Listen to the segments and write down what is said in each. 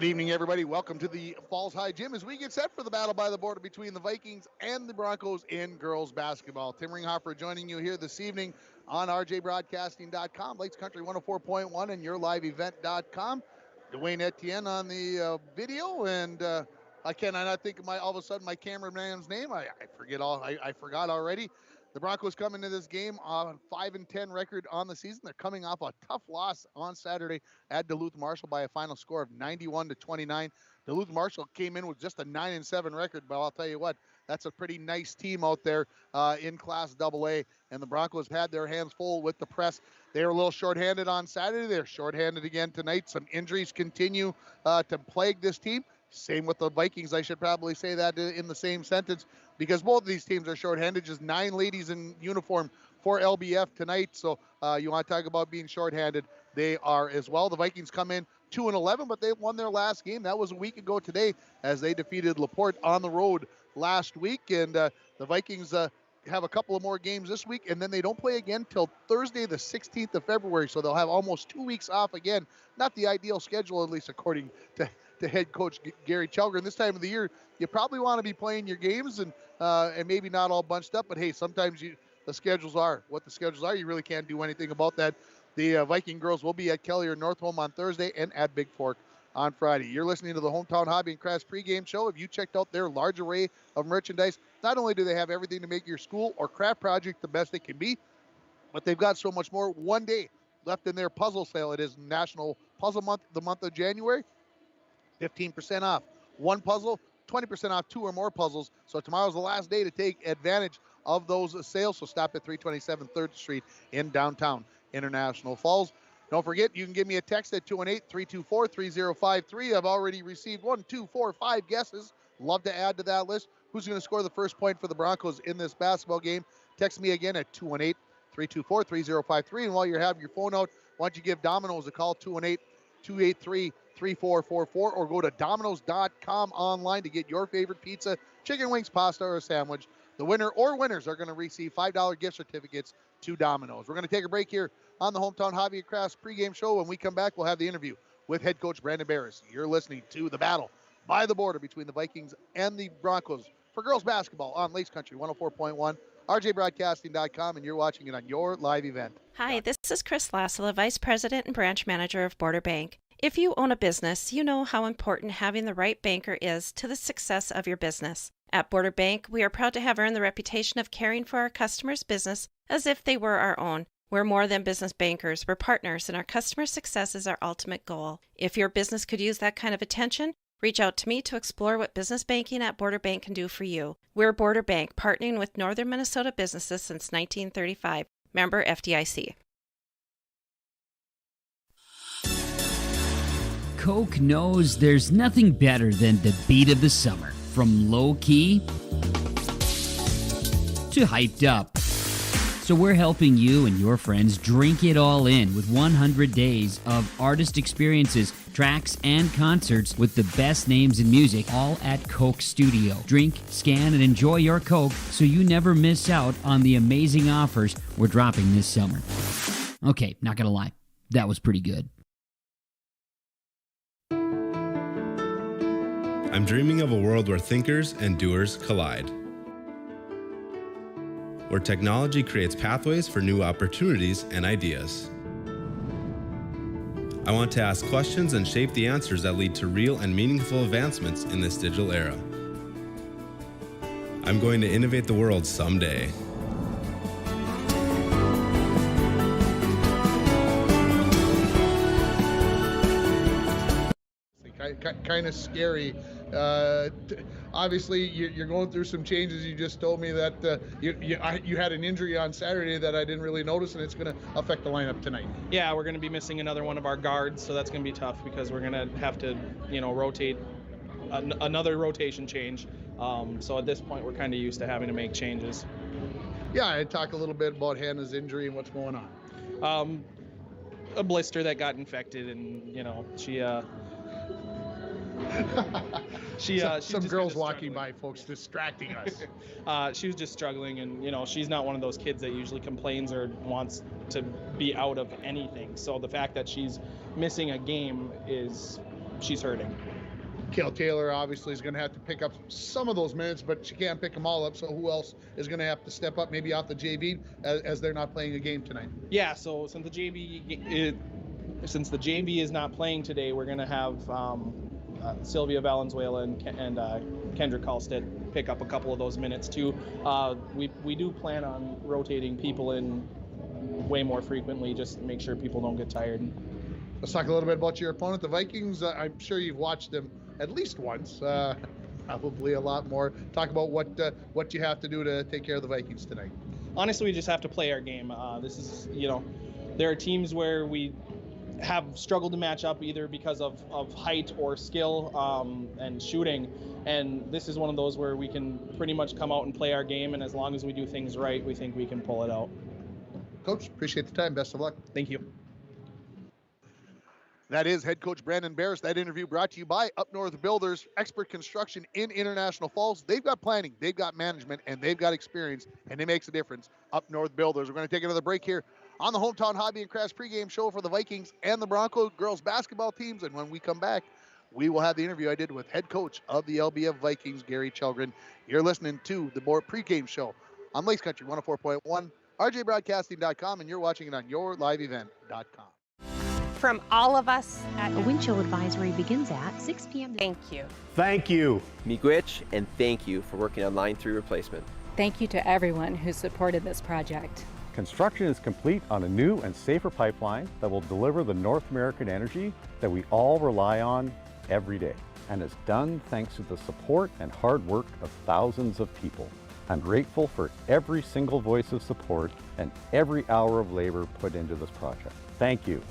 Good evening, everybody. Welcome to the Falls High Gym as we get set for the battle by the border between the Vikings and the Broncos in girls basketball. Tim Ringhoffer joining you here this evening on rjbroadcasting.com, Lakes Country 104.1, and yourliveevent.com. Dwayne Etienne on the video, and I cannot think of all of a sudden my cameraman's name. I forgot already. The Broncos come into this game on 5-10 record on the season. They're coming off a tough loss on Saturday at Duluth Marshall by a final score of 91-29. Duluth Marshall came in with just a 9-7 record, but I'll tell you what, that's a pretty nice team out there in Class AA, and the Broncos had their hands full with the press. They were a little shorthanded on Saturday. They're shorthanded again tonight. Some injuries continue to plague this team. Same with the Vikings. I should probably say that in the same sentence because both of these teams are shorthanded. Just 9 ladies in uniform for LBF tonight. So you want to talk about being shorthanded. They are as well. The Vikings come in 2-11, but they won their last game. That was a week ago today as they defeated LaPorte on the road last week. And the Vikings have a couple of more games this week, and then they don't play again till Thursday, the 16th of February. So they'll have almost 2 weeks off again. Not the ideal schedule, at least according to head coach Gary Chelgren. This time of the year, you probably want to be playing your games and maybe not all bunched up, but hey, sometimes the schedules are what the schedules are. You really can't do anything about that. The Viking girls will be at Kelly or Northholm on Thursday and at Big Fork on Friday. You're listening to the Hometown Hobby and Crafts pregame show. If you checked out their large array of merchandise, not only do they have everything to make your school or craft project the best it can be, but they've got so much more. One day left in their puzzle sale. It is National Puzzle Month, the month of January. 15% off. One puzzle, 20% off 2 or more puzzles. So tomorrow's the last day to take advantage of those sales. So stop at 327 3rd Street in downtown International Falls. Don't forget, you can give me a text at 218-324-3053. I've already received 1, 2, 4, 5 guesses. Love to add to that list. Who's going to score the first point for the Broncos in this basketball game? Text me again at 218-324-3053. And while you have your phone out, why don't you give Domino's a call, 218-283-3444, or go to Domino's.com online to get your favorite pizza, chicken wings, pasta, or a sandwich. The winner or winners are going to receive $5 gift certificates to Domino's. We're going to take a break here on the Hometown Hobby and Crafts pregame show. When we come back, we'll have the interview with head coach Brandon Barris. You're listening to the battle by the border between the Vikings and the Broncos for girls basketball on Lakes Country 104.1, rjbroadcasting.com, and you're watching it on your live event. Hi, this is Chris Lassila, Vice President and Branch Manager of Border Bank. If you own a business, you know how important having the right banker is to the success of your business. At Border Bank, we are proud to have earned the reputation of caring for our customers' business as if they were our own. We're more than business bankers, we're partners, and our customer success is our ultimate goal. If your business could use that kind of attention, reach out to me to explore what business banking at Border Bank can do for you. We're Border Bank, partnering with Northern Minnesota businesses since 1935. Member FDIC. Coke knows there's nothing better than the beat of the summer. From low-key to hyped up. So we're helping you and your friends drink it all in with 100 days of artist experiences, tracks, and concerts with the best names in music, all at Coke Studio. Drink, scan, and enjoy your Coke so you never miss out on the amazing offers we're dropping this summer. Okay, not gonna lie, that was pretty good. I'm dreaming of a world where thinkers and doers collide. Where technology creates pathways for new opportunities and ideas. I want to ask questions and shape the answers that lead to real and meaningful advancements in this digital era. I'm going to innovate the world someday. Kind of scary. Obviously, you're going through some changes. You just told me that you had an injury on Saturday that I didn't really notice, and it's going to affect the lineup tonight. Yeah, we're going to be missing another one of our guards, so that's going to be tough because we're going to have to, rotate another rotation change. So at this point, we're kind of used to having to make changes. Yeah, I talk a little bit about Hannah's injury and what's going on. A blister that got infected, and some girls walking by, folks, distracting us. She was just struggling, and she's not one of those kids that usually complains or wants to be out of anything. So the fact that she's missing a game she's hurting. Kale Taylor obviously is going to have to pick up some of those minutes, but she can't pick them all up. So who else is going to have to step up, maybe off the JV, as they're not playing a game tonight? Yeah, so since the JV is not playing today, we're going to have Sylvia Valenzuela and Kendra Kalstedt pick up a couple of those minutes too. We do plan on rotating people in way more frequently, just to make sure people don't get tired. Let's talk a little bit about your opponent, the Vikings. I'm sure you've watched them at least once, probably a lot more. Talk about what you have to do to take care of the Vikings tonight. Honestly, we just have to play our game. This is, there are teams where we have struggled to match up either because of height or skill and shooting. And this is one of those where we can pretty much come out and play our game. And as long as we do things right, we think we can pull it out. Coach, appreciate the time. Best of luck. Thank you. That is head coach Brandon Barris. That interview brought to you by Up North Builders, expert construction in International Falls. They've got planning, they've got management, and they've got experience, and it makes a difference. Up North Builders. We're going to take another break here on the Hometown Hobby and Crafts pregame show for the Vikings and the Broncos girls basketball teams. And when we come back, we will have the interview I did with head coach of the LBF Vikings, Gary Chelgren. You're listening to the Board pregame show on Lakes Country 104.1, rjbroadcasting.com, and you're watching it on yourliveevent.com. From all of us A wind chill advisory begins at 6 p.m. thank you. Thank you. Miigwech, and thank you for working on Line 3 replacement. Thank you to everyone who supported this project. Construction is complete on a new and safer pipeline that will deliver the North American energy that we all rely on every day. And it's done thanks to the support and hard work of thousands of people. I'm grateful for every single voice of support and every hour of labor put into this project. Thank you.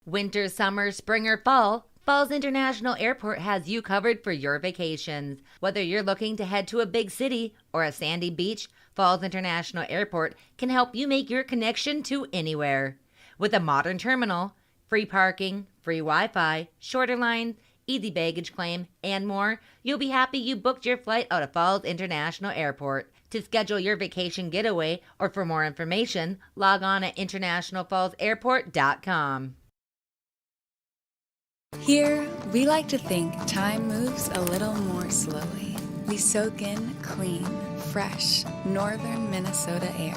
Winter, summer, spring, or fall, Falls International Airport has you covered for your vacations. Whether you're looking to head to a big city or a sandy beach, Falls International Airport can help you make your connection to anywhere. With a modern terminal, free parking, free Wi-Fi, shorter lines, easy baggage claim, and more, you'll be happy you booked your flight out of Falls International Airport. To schedule your vacation getaway or for more information, log on at internationalfallsairport.com. Here, we like to think time moves a little more slowly. We soak in clean, fresh, northern Minnesota air.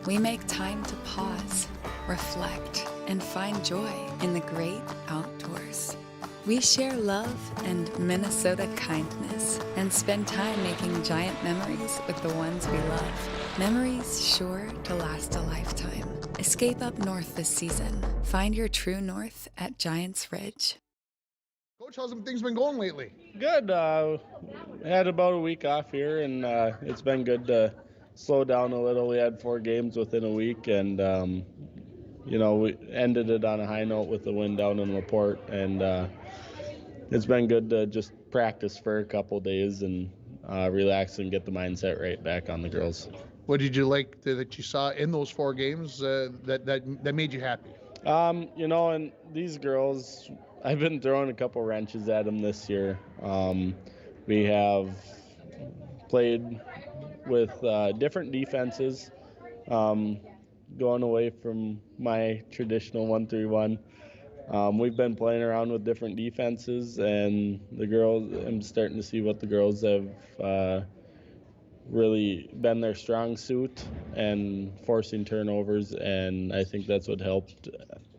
We make time to pause, reflect, and find joy in the great outdoors. We share love and Minnesota kindness and spend time making giant memories with the ones we love. Memories sure to last a lifetime. Escape up north this season. Find your true north at Giants Ridge. Coach, how's things been going lately? Good. Had about a week off here, and it's been good to slow down a little. We had 4 games within a week, and we ended it on a high note with the win down in LaPorte, and it's been good to just practice for a couple days and relax and get the mindset right back on the girls. What did you like that you saw in those 4 games that made you happy? And these girls, I've been throwing a couple wrenches at them this year. We have played with different defenses, going away from my traditional 1-3-1. We've been playing around with different defenses, and the girls, I'm starting to see what the girls have really been their strong suit and forcing turnovers, and I think that's what helped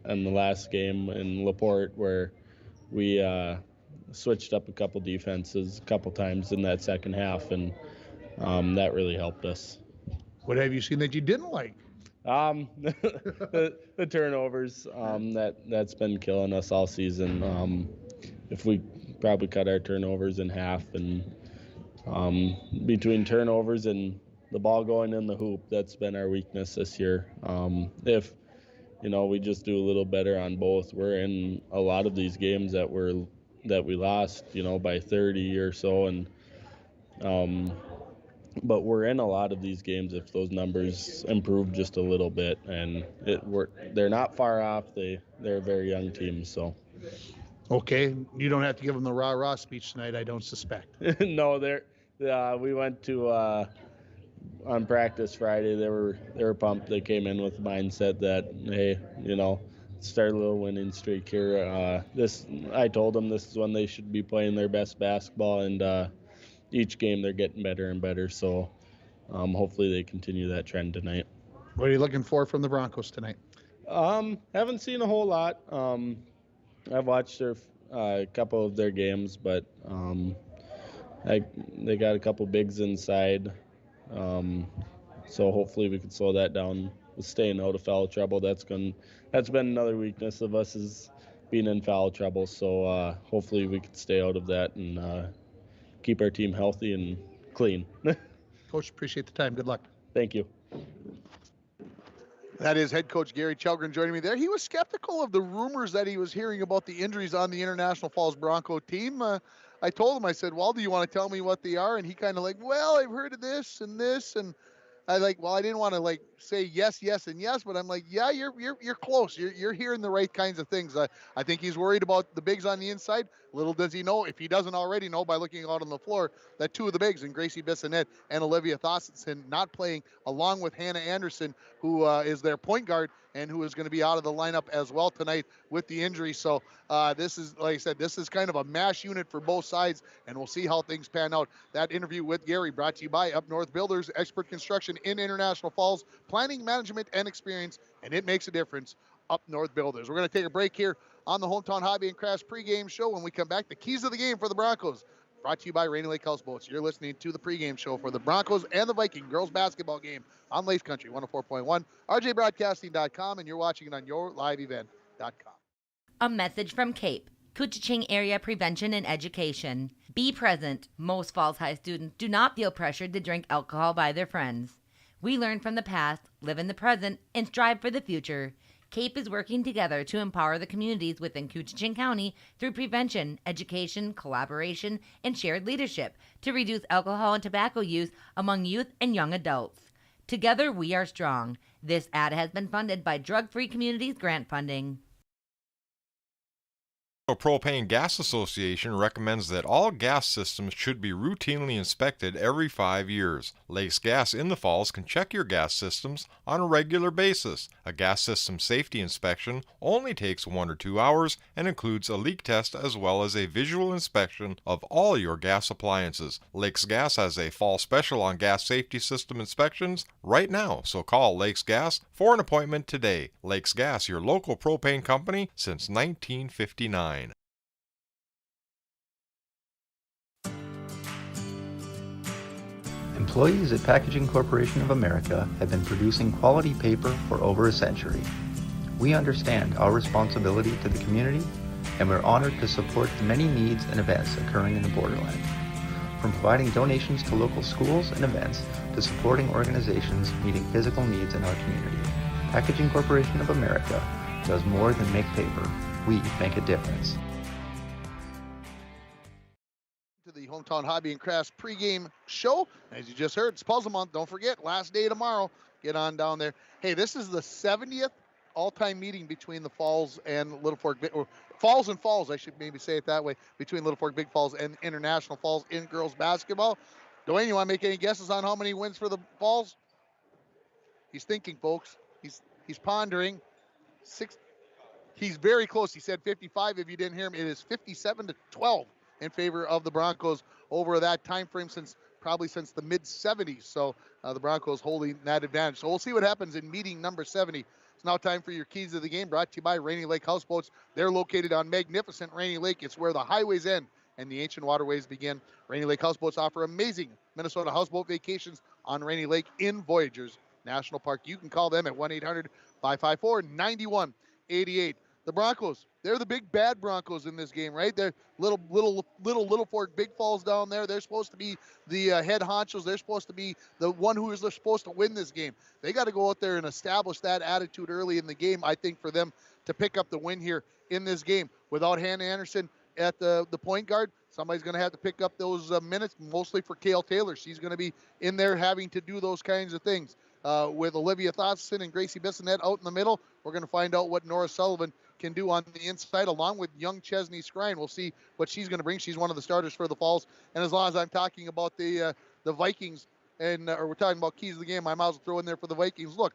in the last game in LaPorte, where we switched up a couple defenses a couple times in that second half, and that really helped us. What have you seen that you didn't like? The turnovers, that's been killing us all season. If we probably cut our turnovers in half, and between turnovers and the ball going in the hoop, that's been our weakness this year. If we just do a little better on both, we're in a lot of these games that we lost, by 30 or so, and but we're in a lot of these games if those numbers improve just a little bit, and they're not far off. They're a very young team, so. Okay, you don't have to give them the rah-rah speech tonight, I don't suspect. No, we went to on practice Friday. They were pumped. They came in with the mindset that, hey, start a little winning streak here. I told them this is when they should be playing their best basketball, and each game they're getting better and better. So hopefully they continue that trend tonight. What are you looking for from the Broncos tonight? Haven't seen a whole lot. I've watched a couple of their games, but they got a couple bigs inside. So hopefully we can slow that down with staying out of foul trouble. That's been another weakness of us, is being in foul trouble. So hopefully we can stay out of that and keep our team healthy and clean. Coach, appreciate the time. Good luck. Thank you. That is head coach Gary Chelgren joining me there. He was skeptical of the rumors that he was hearing about the injuries on the International Falls Bronco team. I told him, I said, well, do you want to tell me what they are? And he kind of like, well, I've heard of this. And I I didn't want to say yes, and yes, but I'm like, yeah, you're close. You're hearing the right kinds of things. I think he's worried about the bigs on the inside. Little does he know, if he doesn't already know by looking out on the floor, that two of the bigs, and Gracie Bissonette and Olivia Thorstensen, not playing, along with Hannah Anderson, who is their point guard and who is going to be out of the lineup as well tonight with the injury. So this is, like I said, this is kind of a mash unit for both sides, and we'll see how things pan out. That interview with Gary brought to you by Up North Builders, expert construction in International Falls, planning, management, and experience, and it makes a difference. Up North Builders. We're going to take a break here on the Hometown Hobby and Crafts pregame show. When we come back, the keys of the game for the Broncos, brought to you by Rainy Lake Houseboats. You're listening to the pregame show for the Broncos and the Viking girls basketball game on Lace Country 104.1, rjbroadcasting.com, and you're watching it on yourliveevent.com. A message from CAPE, Couchiching Area Prevention and Education. Be present. Most Falls High students do not feel pressured to drink alcohol by their friends. We learn from the past, live in the present, and strive for the future. CAPE is working together to empower the communities within Couchiching County through prevention, education, collaboration, and shared leadership to reduce alcohol and tobacco use among youth and young adults. Together, we are strong. This ad has been funded by Drug Free Communities grant funding. The Propane Gas Association recommends that all gas systems should be routinely inspected every 5 years. Lakes Gas in the Falls can check your gas systems on a regular basis. A gas system safety inspection only takes 1 or 2 hours and includes a leak test as well as a visual inspection of all your gas appliances. Lakes Gas has a fall special on gas safety system inspections right now, so call Lakes Gas for an appointment today. Lakes Gas, your local propane company since 1959. Employees at Packaging Corporation of America have been producing quality paper for over a century. We understand our responsibility to the community, and we're honored to support the many needs and events occurring in the borderland. From providing donations to local schools and events to supporting organizations meeting physical needs in our community, Packaging Corporation of America does more than make paper. We make a difference. To the Hometown Hobby and Crafts pregame show. As you just heard, it's Puzzle Month. Don't forget, last day tomorrow. Get on down there. Hey, this is the 70th all-time meeting between the Falls and Littlefork, or Falls and Falls, I should maybe say it that way, between Littlefork Big Falls and International Falls in girls basketball. Dwayne, you want to make any guesses on how many wins for the Falls? He's thinking, folks. He's pondering. He's very close. He said 55. If you didn't hear him, it is 57-12 in favor of the Broncos over that time frame probably since the mid-70s. So the Broncos holding that advantage. So we'll see what happens in meeting number 70. It's now time for your keys of the game, brought to you by Rainy Lake Houseboats. They're located on magnificent Rainy Lake. It's where the highways end and the ancient waterways begin. Rainy Lake Houseboats offer amazing Minnesota houseboat vacations on Rainy Lake in Voyageurs National Park. You can call them at 1-800-554-9188. The Broncos, they're the big bad Broncos in this game, right? They're Littlefork Big Falls down there. They're supposed to be the head honchos. They're supposed to be the one who is supposed to win this game. They got to go out there and establish that attitude early in the game, I think, for them to pick up the win here in this game. Without Hannah Anderson at the point guard, somebody's going to have to pick up those minutes, mostly for Kale Taylor. She's going to be in there having to do those kinds of things. With Olivia Thotson and Gracie Bissonette out in the middle, we're going to find out what Nora Sullivan can do on the inside, along with young Chesney Scrine. We'll see what she's going to bring. She's one of the starters for the Falls. And as long as I'm talking about the Vikings, or we're talking about keys of the game, I might as well throw in there for the Vikings. Look,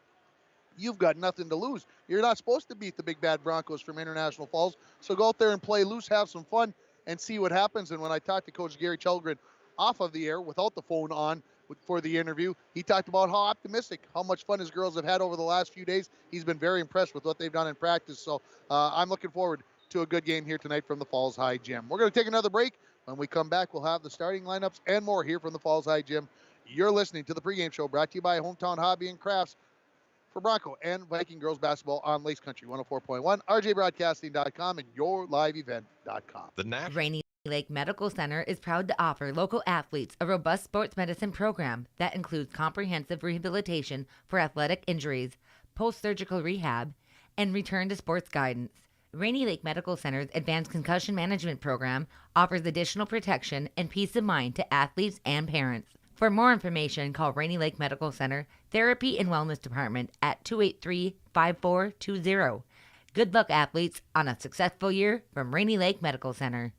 you've got nothing to lose. You're not supposed to beat the big bad Broncos from International Falls, so go out there and play loose, have some fun, and see what happens. And when I talked to Coach Gary Chelgren off of the air without the phone on for the interview, he talked about how optimistic, how much fun his girls have had over the last few days. He's been very impressed with what they've done in practice. So I'm looking forward to a good game here tonight from the Falls High Gym. We're going to take another break. When we come back, we'll have the starting lineups and more here from the Falls High Gym. You're listening to the pregame show brought to you by Hometown Hobby and Crafts for Bronco and Viking girls basketball on Lakes Country 104.1, rjbroadcasting.com, and yourliveevent.com. The Rainy Lake Medical Center is proud to offer local athletes a robust sports medicine program that includes comprehensive rehabilitation for athletic injuries, post-surgical rehab, and return to sports guidance. Rainy Lake Medical Center's Advanced Concussion Management Program offers additional protection and peace of mind to athletes and parents. For more information, call Rainy Lake Medical Center Therapy and Wellness Department at 283-5420. Good luck, athletes, on a successful year from Rainy Lake Medical Center.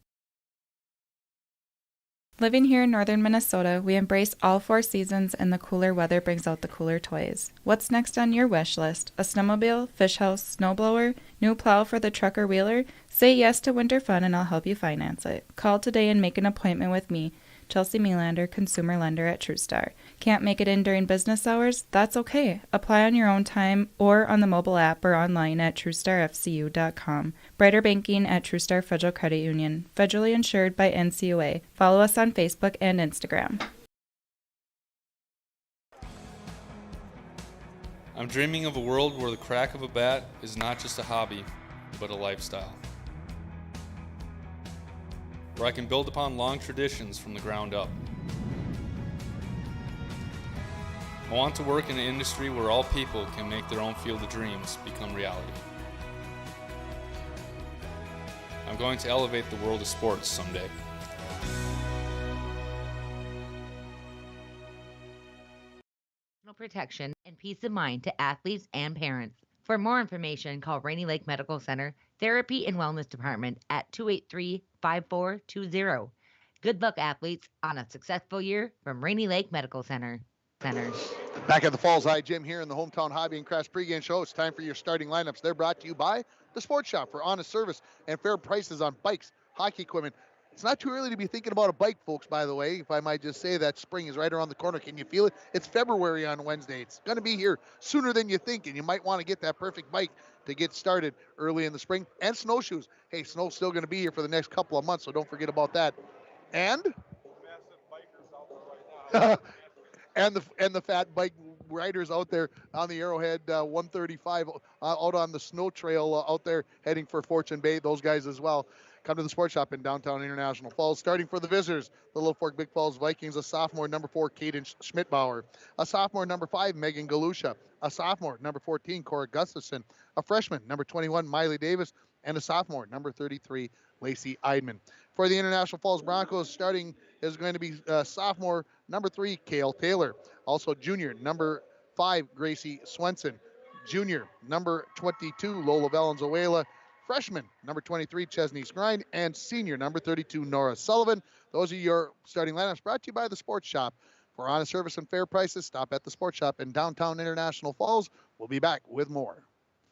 Living here in northern Minnesota, we embrace all 4 seasons, and the cooler weather brings out the cooler toys. What's next on your wish list? A snowmobile, fish house, snowblower, new plow for the truck or wheeler? Say yes to winter fun and I'll help you finance it. Call today and make an appointment with me, Chelsea Melander, consumer lender at TrueStar. Can't make it in during business hours? That's okay. Apply on your own time or on the mobile app or online at TrueStarFCU.com. Brighter banking at TrueStar Federal Credit Union. Federally insured by NCUA. Follow us on Facebook and Instagram. I'm dreaming of a world where the crack of a bat is not just a hobby, but a lifestyle. Where I can build upon long traditions from the ground up. I want to work in an industry where all people can make their own field of dreams become reality. I'm going to elevate the world of sports someday. Protection and peace of mind to athletes and parents. For more information, call Rainy Lake Medical Center Therapy and Wellness Department at 283-5420. Good luck, athletes, on a successful year from Rainy Lake Medical Center. Back at the Falls High Gym here in the Hometown Hobby and Crafts pregame show. It's time for your starting lineups. They're brought to you by the Sports Shop for honest service and fair prices on bikes, hockey equipment. It's not too early to be thinking about a bike, folks, by the way. If I might just say that spring is right around the corner. Can you feel it? It's February on Wednesday. It's going to be here sooner than you think, and you might want to get that perfect bike to get started early in the spring. And snowshoes. Hey, snow's still going to be here for the next couple of months, so don't forget about that. And and the fat bike riders out there on the Arrowhead 135 out on the snow trail out there heading for Fortune Bay. Those guys as well. Come to the Sports Shop in downtown International Falls. Starting for the visitors, the Littlefork Big Falls Vikings, a sophomore, number 4, Kaden Schmidbauer. A sophomore, number 5, Megan Galusha. A sophomore, number 14, Cora Gustafson. A freshman, number 21, Miley Davis. And a sophomore, number 33, Lacey Eidman. For the International Falls Broncos, starting is going to be sophomore, number 3, Kale Taylor. Also junior, number 5, Gracie Swenson. Junior, number 22, Lola Valenzuela. Freshman, number 23, Chesney Skrine, and senior, number 32, Nora Sullivan. Those are your starting lineups brought to you by the Sports Shop. For honest service and fair prices, stop at the Sports Shop in downtown International Falls. We'll be back with more.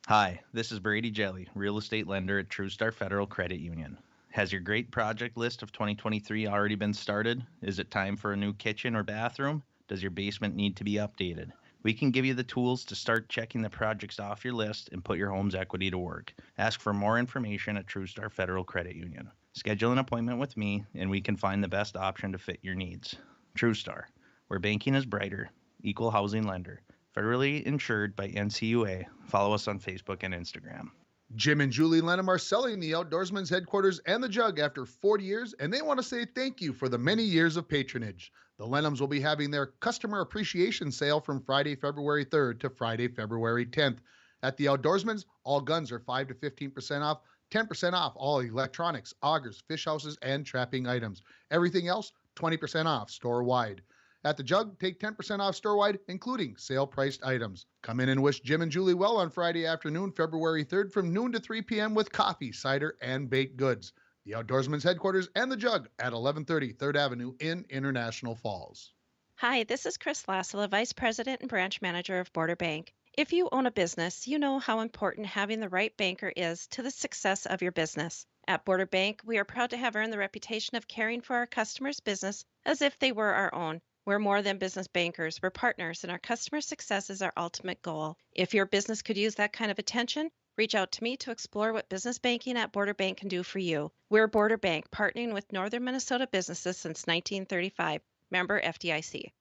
Hi, this is Brady Jelly, real estate lender at TrueStar Federal Credit Union. Has your great project list of 2023 already been started? Is it time for a new kitchen or bathroom? Does your basement need to be updated? We can give you the tools to start checking the projects off your list and put your home's equity to work. Ask for more information at TrueStar Federal Credit Union. Schedule an appointment with me, and we can find the best option to fit your needs. TrueStar, where banking is brighter, equal housing lender, federally insured by NCUA. Follow us on Facebook and Instagram. Jim and Julie Lenham are selling the Outdoorsman's headquarters and the Jug after 40 years, and they want to say thank you for the many years of patronage. The Lenhams will be having their customer appreciation sale from Friday, February 3rd to Friday, February 10th. At the Outdoorsman's, all guns are 5 to 15% off, 10% off all electronics, augers, fish houses, and trapping items. Everything else, 20% off store-wide. At the Jug, take 10% off store-wide, including sale-priced items. Come in and wish Jim and Julie well on Friday afternoon, February 3rd from noon to 3 p.m. with coffee, cider, and baked goods. The Outdoorsman's headquarters and the Jug at 1130 3rd Avenue in International Falls. Hi, this is Chris Lassila, Vice President and Branch Manager of Border Bank. If you own a business, you know how important having the right banker is to the success of your business. At Border Bank, we are proud to have earned the reputation of caring for our customers' business as if they were our own. We're more than business bankers, we're partners, and our customer success is our ultimate goal. If your business could use that kind of attention, reach out to me to explore what business banking at Border Bank can do for you. We're Border Bank, partnering with Northern Minnesota businesses since 1935. Member FDIC.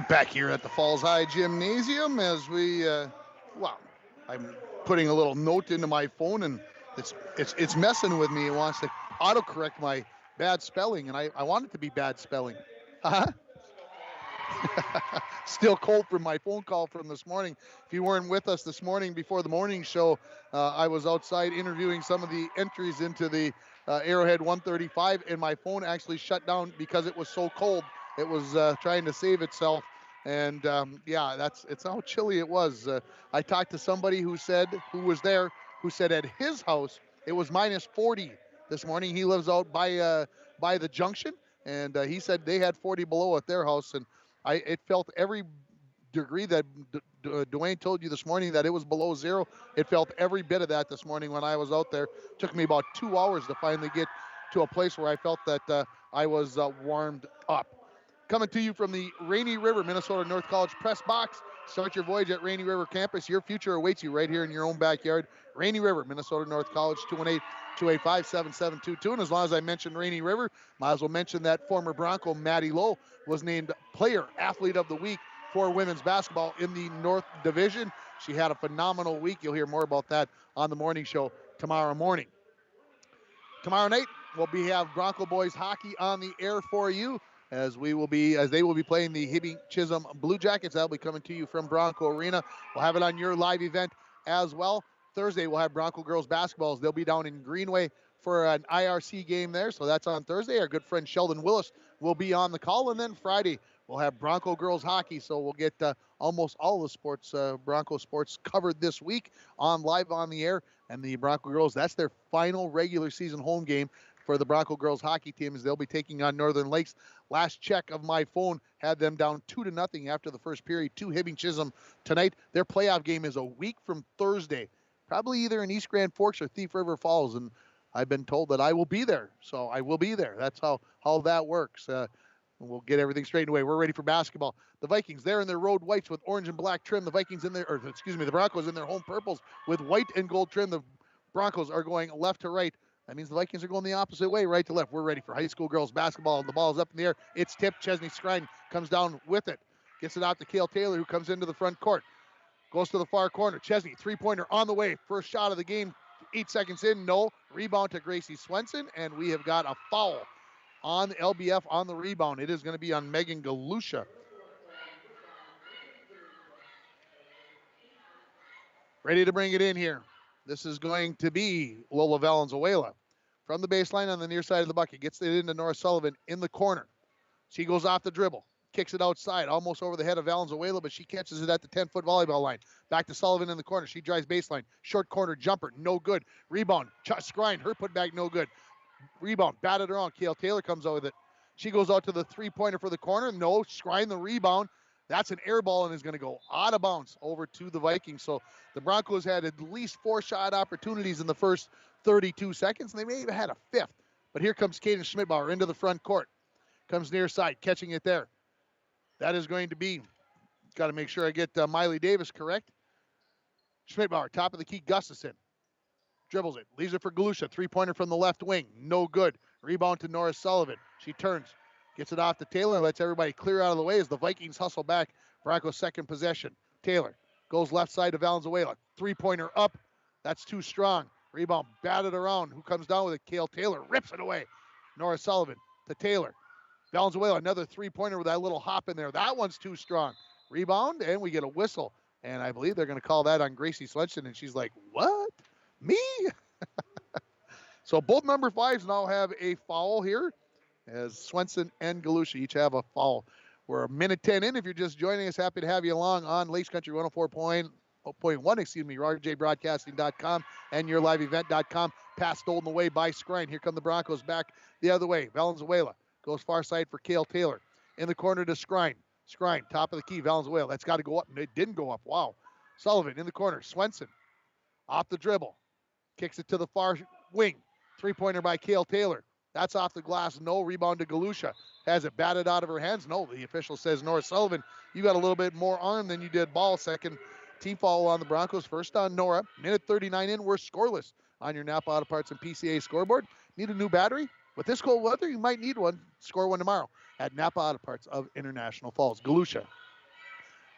Back here at the Falls High Gymnasium as we, I'm putting a little note into my phone and it's messing with me. It wants to autocorrect my bad spelling, and I want it to be bad spelling. Still cold from my phone call from this morning. If you weren't with us this morning before the morning show, I was outside interviewing some of the entries into the Arrowhead 135, and my phone actually shut down because it was so cold. It was trying to save itself. And it's how chilly it was. I talked to somebody who was there, who said at his house it was minus 40 this morning. He lives out by the junction, and he said they had 40 below at their house. And it felt every degree that Dwayne told you this morning that it was below zero. It felt every bit of that this morning when I was out there. It took me about 2 hours to finally get to a place where I felt that I was warmed up. Coming to you from the Rainy River, Minnesota North College press box. Start your voyage at Rainy River campus. Your future awaits you right here in your own backyard. Rainy River, Minnesota North College, 218-285-7722. And as long as I mentioned Rainy River, might as well mention that former Bronco, Maddie Lowe, was named Player Athlete of the Week for women's basketball in the North Division. She had a phenomenal week. You'll hear more about that on the morning show tomorrow morning. Tomorrow night, we'll have Bronco boys hockey on the air for you. As they will be playing the Hibbing Chisholm Blue Jackets. That'll be coming to you from Bronco Arena. We'll have it on your live event as well. Thursday, we'll have Bronco girls basketball. They'll be down in Greenway for an IRC game there. So that's on Thursday. Our good friend Sheldon Willis will be on the call. And then Friday, we'll have Bronco girls hockey. So we'll get almost all the sports, Bronco sports covered this week live on the air. And the Bronco girls, that's their final regular season home game for the Bronco girls hockey team, as they'll be taking on Northern Lakes. Last check of my phone had them down 2-0 after the first period to Hibbing Chisholm tonight. Their playoff game is a week from Thursday, probably either in East Grand Forks or Thief River Falls, and I've been told that I will be there, so I will be there. That's how that works. We'll get everything straightened away. We're ready for basketball. The Vikings, they're in their road whites with orange and black trim. The Broncos in their home purples with white and gold trim. The Broncos are going left to right. That means the Vikings are going the opposite way, right to left. We're ready for high school girls basketball. The ball is up in the air. It's tipped. Chesney Skrine comes down with it. Gets it out to Cale Taylor, who comes into the front court. Goes to the far corner. Chesney, three-pointer on the way. First shot of the game. 8 seconds in. No. Rebound to Gracie Swenson. And we have got a foul on the LBF on the rebound. It is going to be on Megan Galusha. Ready to bring it in here. This is going to be Lola Valenzuela. From the baseline on the near side of the bucket. Gets it into Nora Sullivan in the corner. She goes off the dribble. Kicks it outside, almost over the head of Valenzuela, but she catches it at the 10-foot volleyball line. Back to Sullivan in the corner. She drives baseline. Short corner jumper, no good. Rebound, Skrine, her putback, no good. Rebound, batted around. Cale Taylor comes out with it. She goes out to the three-pointer for the corner. No, Skrine the rebound. That's an air ball and is going to go out of bounds over to the Vikings. So the Broncos had at least 4 shot opportunities in the first 32 seconds, and they may have had a 5th. But here comes Kaden Schmidbauer into the front court. Comes near side, catching it there. That is going to be, got to make sure I get Miley Davis correct. Schmidbauer, top of the key, Gustafson. Dribbles it, leaves it for Galusha. Three-pointer from the left wing, no good. Rebound to Norris Sullivan. She turns, gets it off to Taylor, and lets everybody clear out of the way as the Vikings hustle back. Broncos second possession. Taylor goes left side to Valenzuela. Three-pointer up, that's too strong. Rebound batted around. Who comes down with it? Cale Taylor rips it away. Norris Sullivan to Taylor. Valenzuela, another three-pointer with that little hop in there. That one's too strong. Rebound, and we get a whistle. And I believe they're going to call that on Gracie Swenson. And she's like, what? Me? So both number 5s now have a foul here, as Swenson and Galusha each have a foul. We're a minute 10 in. If you're just joining us, happy to have you along on Lakes Country 104.1, RJBroadcasting.com and yourliveevent.com. Pass stolen away by Skrine. Here come the Broncos back the other way. Valenzuela goes far side for Cale Taylor. In the corner to Skrine. Scrine, top of the key, Valenzuela. That's got to go up, and it didn't go up. Wow. Sullivan in the corner. Swenson off the dribble. Kicks it to the far wing. Three-pointer by Cale Taylor. That's off the glass. No. Rebound to Galusha. Has it batted out of her hands? No. The official says, Nora Sullivan, you got a little bit more arm than you did ball. Second team foul on the Broncos. First on Nora. Minute 39 in. We're scoreless on your Napa Auto Parts and PCA scoreboard. Need a new battery? With this cold weather, you might need one. Score one tomorrow at Napa Auto Parts of International Falls. Galusha.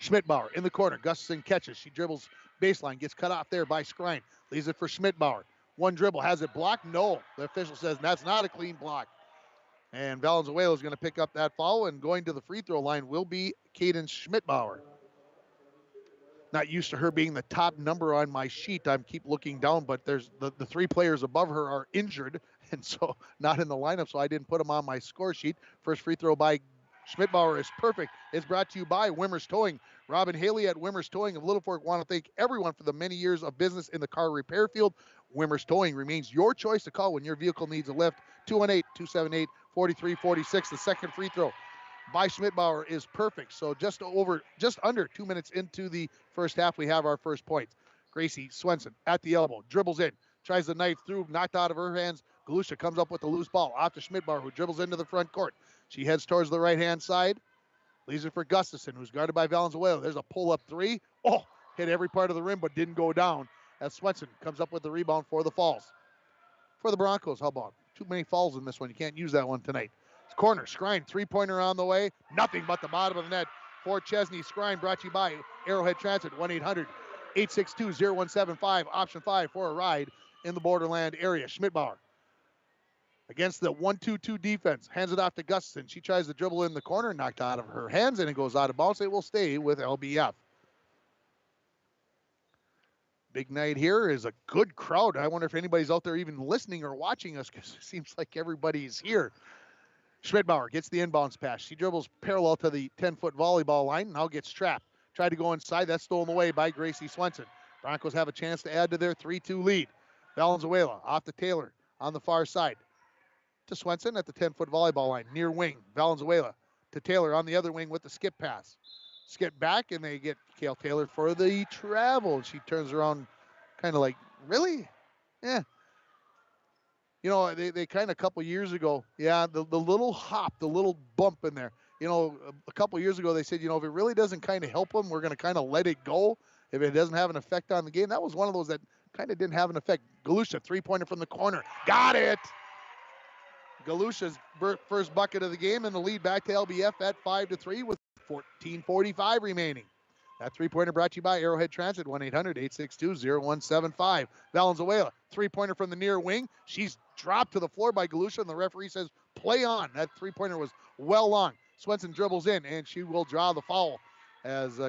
Schmidbauer in the corner. Gustafson catches. She dribbles baseline. Gets cut off there by Scrine. Leaves it for Schmidbauer. One dribble. Has it blocked? No. The official says that's not a clean block. And Valenzuela is going to pick up that foul, and going to the free throw line will be Cadence Schmidbauer. Not used to her being the top number on my sheet. I keep looking down, but there's the three players above her are injured, and so not in the lineup, so I didn't put them on my score sheet. First free throw by Schmidbauer is perfect. It's brought to you by Wimmer's Towing. Robin Haley at Wimmer's Towing of Littlefork want to thank everyone for the many years of business in the car repair field. Wimmer's Towing remains your choice to call when your vehicle needs a lift. 218-278-4346. The second free throw by Schmidbauer is perfect. So just under 2 minutes into the first half, we have our first point. Gracie Swenson at the elbow, dribbles in, tries the knife through, knocked out of her hands. Galusha comes up with the loose ball off to Schmidbauer, who dribbles into the front court. She heads towards the right-hand side, leaves it for Gustafson, who's guarded by Valenzuela. There's a pull-up three. Oh, hit every part of the rim, but didn't go down as Swenson comes up with the rebound for the Falls. For the Broncos, how about? Too many falls in this one. You can't use that one tonight. Corner, Scrine, three-pointer on the way. Nothing but the bottom of the net for Chesney. Scrine brought to you by Arrowhead Transit, 1-800-862-0175, option 5 for a ride in the Borderland area. Schmidbauer against the 1-2-2 defense. Hands it off to Gustafson. She tries to dribble in the corner, knocked out of her hands, and it goes out of bounds. It will stay with LBF. Big night here is a good crowd. I wonder if anybody's out there even listening or watching us, because it seems like everybody's here. Schmidbauer gets the inbounds pass. She dribbles parallel to the 10-foot volleyball line. Now gets trapped. Tried to go inside. That's stolen away by Gracie Swenson. Broncos have a chance to add to their 3-2 lead. Valenzuela off to Taylor on the far side. To Swenson at the 10-foot volleyball line. Near wing. Valenzuela to Taylor on the other wing with the skip pass. Skip back, and they get Cale Taylor for the travel. She turns around kind of like, really? Yeah. You know, they kind of a couple years ago, the little hop, the little bump in there. You know, a couple years ago they said, you know, if it really doesn't kind of help them, we're going to kind of let it go if it doesn't have an effect on the game. That was one of those that kind of didn't have an effect. Galusha, three-pointer from the corner. Got it! Galusha's first bucket of the game, and the lead back to LBF at 5-3 with 14:45 remaining. That three-pointer brought to you by Arrowhead Transit, 1-800-862-0175. Valenzuela, three-pointer from the near wing. She's dropped to the floor by Galusha, and the referee says, play on. That three-pointer was well long. Swenson dribbles in, and she will draw the foul as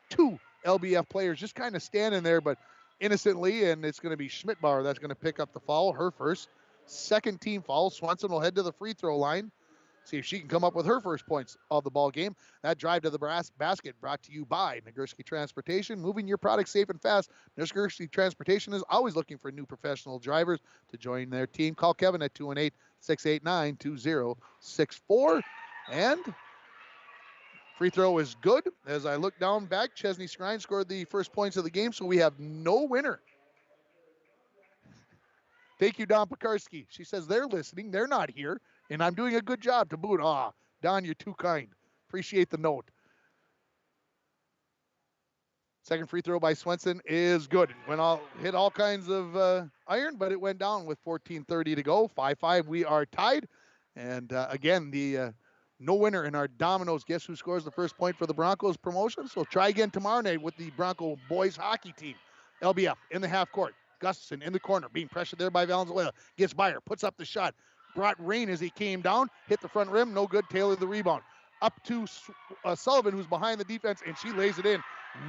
two LBF players just kind of standing there, but innocently, and it's going to be Schmidbauer that's going to pick up the foul, her first. Second team foul. Swenson will head to the free throw line. See if she can come up with her first points of the ball game. That drive to the basket brought to you by Nagurski Transportation. Moving your product safe and fast. Nagurski Transportation is always looking for new professional drivers to join their team. Call Kevin at 218-689-2064. And free throw is good. As I look down back, Chesney Scrine scored the first points of the game, so we have no winner. Thank you, Don Pekarski. She says they're listening. They're not here. And I'm doing a good job to boot. Don, you're too kind. Appreciate the note. Second free throw by Swenson is good. Hit all kinds of iron, but it went down with 14:30 to go. 5-5, we are tied. And again, the no winner in our dominoes. Guess who scores the first point for the Broncos promotion? So try again tomorrow night with the Bronco boys hockey team. LBF in the half court. Gustafson in the corner, being pressured there by Valenzuela. Gets by her, puts up the shot. Brought rain as he came down, hit the front rim, no good. Taylor the rebound. Up to Sullivan, who's behind the defense, and she lays it in.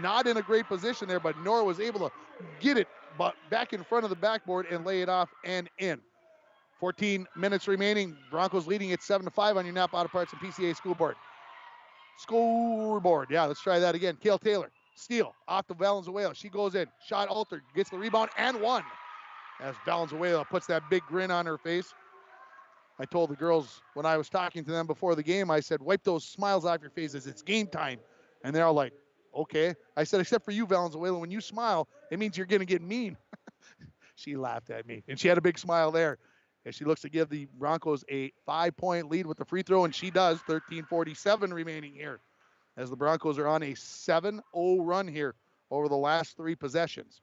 Not in a great position there, but Nora was able to get it back in front of the backboard and lay it off and in. 14 minutes remaining. Broncos leading at 7-5 on your Napa Auto Parts and PCA scoreboard. Yeah, let's try that again. Cale Taylor, steal off the Valenzuela. She goes in, shot altered, gets the rebound and one. As Valenzuela puts that big grin on her face. I told the girls when I was talking to them before the game, I said, wipe those smiles off your faces. It's game time. And they're all like, okay. I said, except for you, Valenzuela, when you smile, it means you're going to get mean. She laughed at me, and she had a big smile there. And she looks to give the Broncos a 5-point lead with the free throw, and she does. 13:47 remaining here as the Broncos are on a 7-0 run here over the last 3 possessions.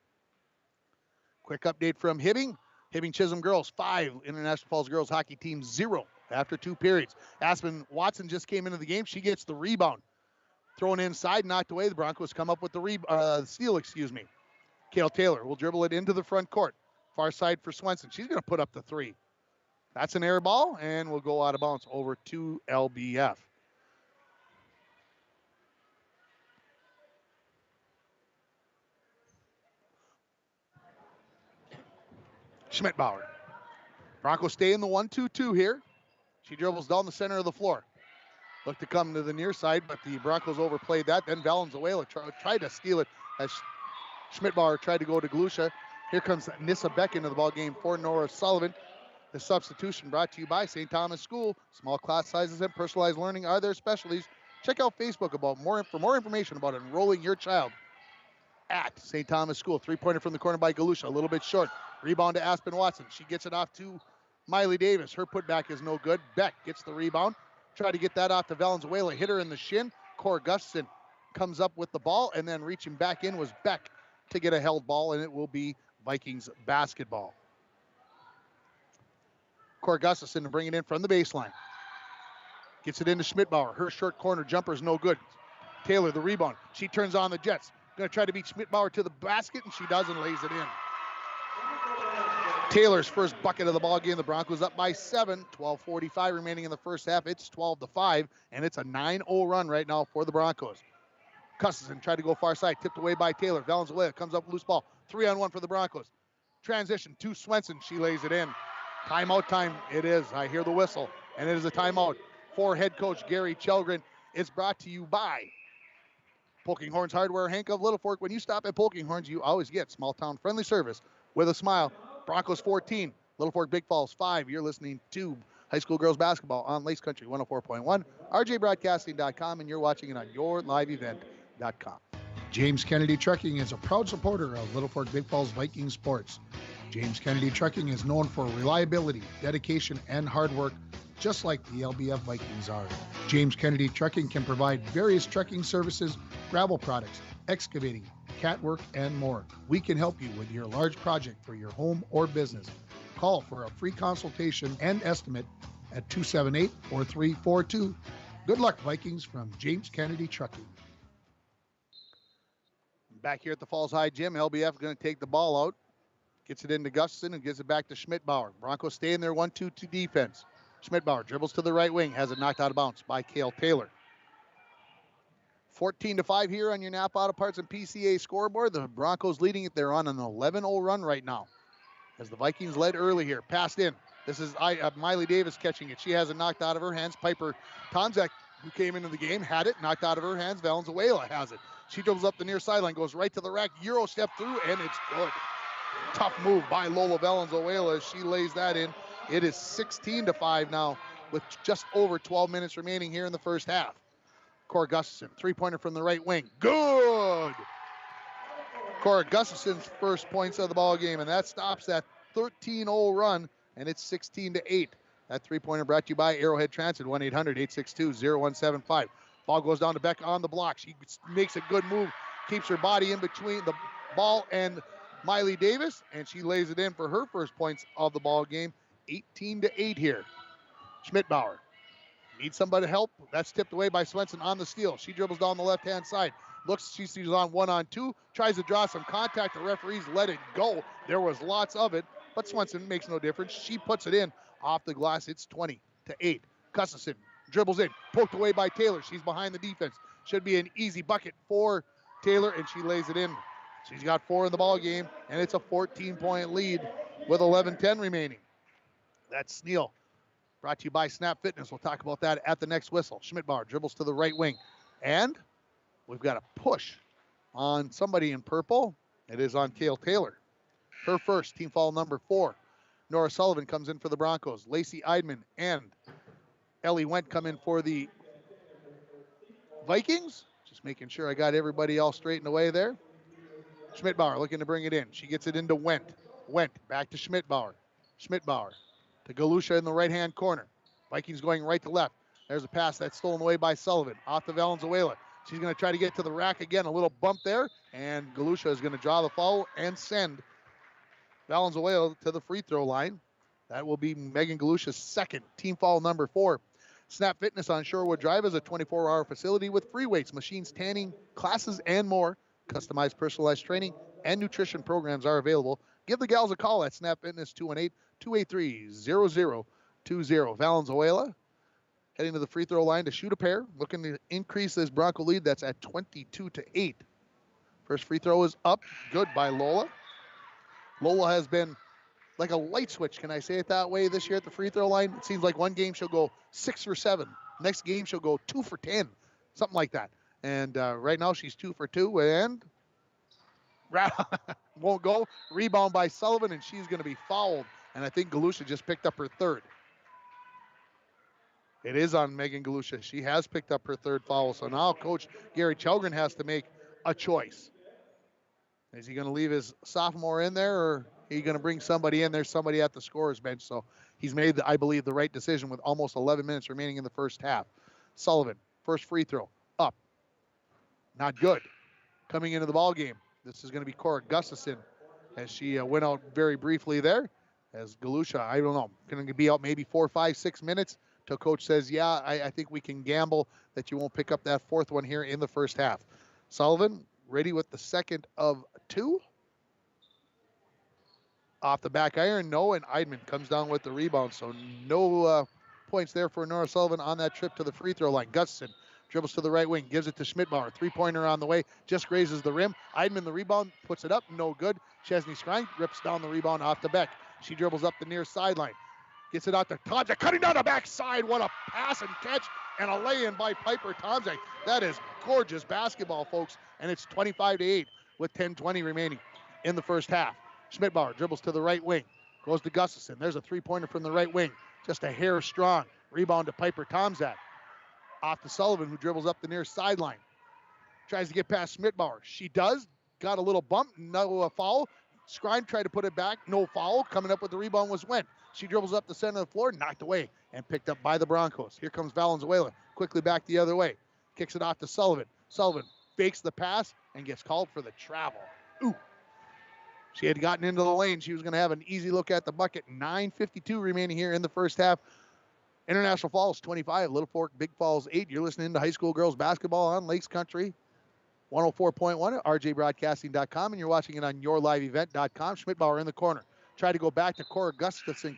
Quick update from Hibbing. Hibbing Chisholm girls 5, International Falls girls hockey team 0 after 2 periods. Aspen Watson just came into the game. She gets the rebound. Thrown inside, knocked away. The Broncos come up with the steal, Kale Taylor will dribble it into the front court. Far side for Swenson. She's going to put up the 3. That's an air ball, and will go out of bounds over to LBF. Schmidbauer. Broncos stay in the 1-2-2 here. She dribbles down the center of the floor. Looked to come to the near side, but the Broncos overplayed that. Then Valenzuela tried to steal it as Schmidbauer tried to go to Glusha. Here comes Nissa Beck into the ball game for Nora Sullivan. The substitution brought to you by St. Thomas School. Small class sizes and personalized learning are their specialties. Check out Facebook for more information about enrolling your child at St. Thomas School. 3-pointer from the corner by Galusha, a little bit short. Rebound to Aspen Watson. She gets it off to Miley Davis. Her putback is no good. Beck gets the rebound. Try to get that off to Valenzuela. Hit her in the shin. Cora Gustafson comes up with the ball, and then reaching back in was Beck to get a held ball, and it will be Vikings basketball. Cora Gustafson to bring it in from the baseline. Gets it into Schmidbauer. Her short corner jumper is no good. Taylor, the rebound. She turns on the Jets. Going to try to beat Schmidbauer to the basket, and she does and lays it in. Taylor's first bucket of the ball game. The Broncos up by 7. 12:45 remaining in the first half. It's 12-5, and it's a 9-0 run right now for the Broncos. Gustafson tried to go far side, tipped away by Taylor. Valenzuela comes up loose ball. 3-on-1 for the Broncos. Transition to Swenson. She lays it in. Timeout time it is. I hear the whistle, and it is a timeout for head coach Gary Chelgren. It's brought to you by Poking Horns Hardware, Hank of Littlefork. When you stop at Poking Horns, you always get small town friendly service with a smile. Broncos 14, Littlefork Big Falls 5. You're listening to high school girls basketball on Lace Country 104.1, rjbroadcasting.com, and you're watching it on yourliveevent.com. James Kennedy Trucking is a proud supporter of Littlefork Big Falls Viking sports. James Kennedy Trucking is known for reliability, dedication, and hard work, just like the LBF Vikings are. James Kennedy Trucking can provide various trucking services, gravel products, excavating, cat work, and more. We can help you with your large project for your home or business. Call for a free consultation and estimate at 278-4342. Good luck, Vikings, from James Kennedy Trucking. Back here at the Falls High Gym, LBF going to take the ball out. Gets it into Gustafson and gives it back to Schmidbauer. Broncos stay in their 1-2-2 defense. Schmidbauer dribbles to the right wing, has it knocked out of bounds by Kale Taylor. 14-5 here on your Napa Auto Parts and PCA scoreboard. The Broncos leading it. They're on an 11-0 run right now as the Vikings led early here. Passed in. This is Miley Davis catching it. She has it knocked out of her hands. Piper Tomzak, who came into the game, had it knocked out of her hands. Valenzuela has it. She dribbles up the near sideline, goes right to the rack, Euro step through, and it's good. Tough move by Lola Valenzuela as she lays that in. It is 16-5 now with just over 12 minutes remaining here in the first half. Cora Gustafson, 3-pointer from the right wing. Good! Cora Gustafson's first points of the ball game, and that stops that 13-0 run, and it's 16-8. That 3-pointer brought to you by Arrowhead Transit, 1-800-862-0175. Ball goes down to Beck on the block. She makes a good move, keeps her body in between the ball and Miley Davis, and she lays it in for her first points of the ball game. 18-8 here. Schmidbauer needs somebody to help. That's tipped away by Swenson on the steal. She dribbles down the left-hand side. Looks, she sees on 1-on-2. Tries to draw some contact. The referees let it go. There was lots of it, but Swenson makes no difference. She puts it in off the glass. It's 20-8. Gustafson dribbles in. Poked away by Taylor. She's behind the defense. Should be an easy bucket for Taylor, and she lays it in. She's got 4 in the ball game, and it's a 14-point lead with 11:10 remaining. That's Sneal. Brought to you by Snap Fitness. We'll talk about that at the next whistle. Schmidbauer dribbles to the right wing. And we've got a push on somebody in purple. It is on Kale Taylor. Her first, team foul number 4. Nora Sullivan comes in for the Broncos. Lacey Eidman and Ellie Wendt come in for the Vikings. Just making sure I got everybody all straightened away there. Schmidbauer looking to bring it in. She gets it into Wendt. Wendt back to Schmidbauer. Schmidbauer to Galusha in the right-hand corner. Vikings going right to left. There's a pass that's stolen away by Sullivan. Off to Valenzuela. She's going to try to get to the rack again. A little bump there. And Galusha is going to draw the foul and send Valenzuela to the free throw line. That will be Megan Galusha's second, team foul number 4. Snap Fitness on Shorewood Drive is a 24-hour facility with free weights, machines, tanning, classes, and more. Customized personalized training and nutrition programs are available. Give the gals a call at Snap Fitness 218-283-0020. Valenzuela heading to the free throw line to shoot a pair, looking to increase this Bronco lead. That's at 22-8. First free throw is up, good by Lola. Lola has been like a light switch, can I say it that way, this year at the free throw line. It seems like one game she'll go 6 for 7. Next game she'll go 2 for 10, something like that. And right now she's 2 for 2 and won't go. Rebound by Sullivan, and she's going to be fouled. And I think Galusha just picked up her third. It is on Megan Galusha. She has picked up her third foul. So now Coach Gary Chelgren has to make a choice. Is he going to leave his sophomore in there, or he going to bring somebody in there, somebody at the scorer's bench? So he's made, I believe, the right decision with almost 11 minutes remaining in the first half. Sullivan, first free throw, up. Not good. Coming into the ball game, this is going to be Cora Gustafson, as she went out very briefly there. As Galusha, I don't know, going to be out maybe 4, 5, 6 minutes till coach says, yeah, I think we can gamble that you won't pick up that fourth one here in the first half. Sullivan ready with the second of 2. Off the back iron, no, and Eidman comes down with the rebound. So no points there for Nora Sullivan on that trip to the free throw line. Gustafson dribbles to the right wing, gives it to Schmidbauer. Three-pointer on the way, just grazes the rim. Eidman the rebound, puts it up, no good. Chesney Skrine rips down the rebound off to Beck. She dribbles up the near sideline. Gets it out to Tomzak, cutting down the backside. What a pass and catch and a lay-in by Piper Tomzak. That is gorgeous basketball, folks, and it's 25-8 with 10:20 remaining in the first half. Schmidbauer dribbles to the right wing, goes to Gustafson. There's a three-pointer from the right wing, just a hair strong. Rebound to Piper Tomzak. Off to Sullivan, who dribbles up the near sideline. Tries to get past Schmidbauer. She does. Got a little bump, no foul. Skrine tried to put it back, no foul. Coming up with the rebound was Wendt. She dribbles up the center of the floor, knocked away, and picked up by the Broncos. Here comes Valenzuela, quickly back the other way. Kicks it off to Sullivan. Sullivan fakes the pass and gets called for the travel. Ooh. She had gotten into the lane. She was going to have an easy look at the bucket. 9:52 remaining here in the first half. International Falls 25, Littlefork Big Falls 8. You're listening to high school girls basketball on Lakes Country 104.1 at rjbroadcasting.com, and you're watching it on yourliveevent.com. Schmidbauer in the corner. Tried to go back to Cora Gustafson,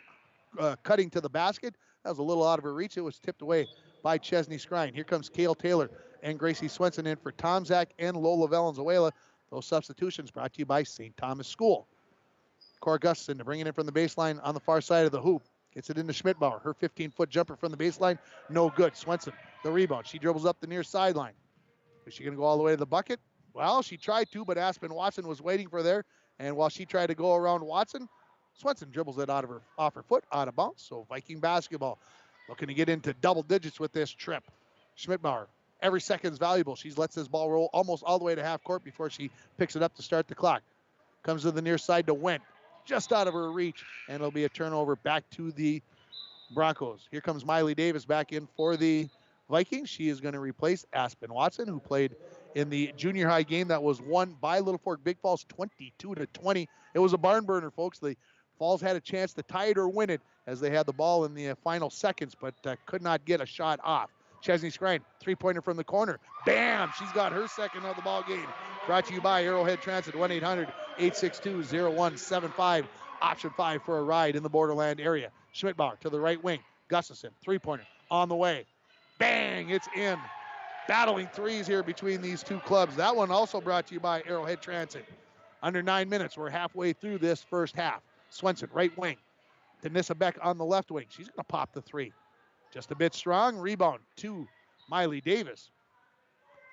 cutting to the basket. That was a little out of her reach. It was tipped away by Chesney Skrine. Here comes Kale Taylor and Gracie Swenson in for Tomzak and Lola Valenzuela. Those substitutions brought to you by St. Thomas School. Cora Gustafson to bring it in from the baseline on the far side of the hoop. Gets it into Schmidbauer. Her 15-foot jumper from the baseline, no good. Swenson, the rebound. She dribbles up the near sideline. Is she going to go all the way to the bucket? Well, she tried to, but Aspen Watson was waiting for there. And while she tried to go around Watson, Swenson dribbles it off her foot, out of bounds. So Viking basketball looking to get into double digits with this trip. Schmidbauer, every second's valuable. She lets this ball roll almost all the way to half court before she picks it up to start the clock. Comes to the near side to Wendt, just out of her reach, and it'll be a turnover back to the Broncos. Here comes Miley Davis back in for the Vikings. She is going to replace Aspen Watson, who played in the junior high game that was won by Littlefork Big Falls 22-20. It was a barn burner, folks. The Falls had a chance to tie it or win it as they had the ball in the final seconds, but could not get a shot off. Chesney Skrine, three-pointer from the corner. Bam! She's got her second of the ball game. Brought to you by Arrowhead Transit, 1-800-862-0175. Option 5 for a ride in the Borderland area. Schmidbauer to the right wing. Gustafson, three-pointer on the way. Bang! It's in. Battling threes here between these two clubs. That one also brought to you by Arrowhead Transit. Under 9 minutes. We're halfway through this first half. Swenson, right wing. Denissa Beck on the left wing. She's going to pop the three. Just a bit strong. Rebound to Miley Davis.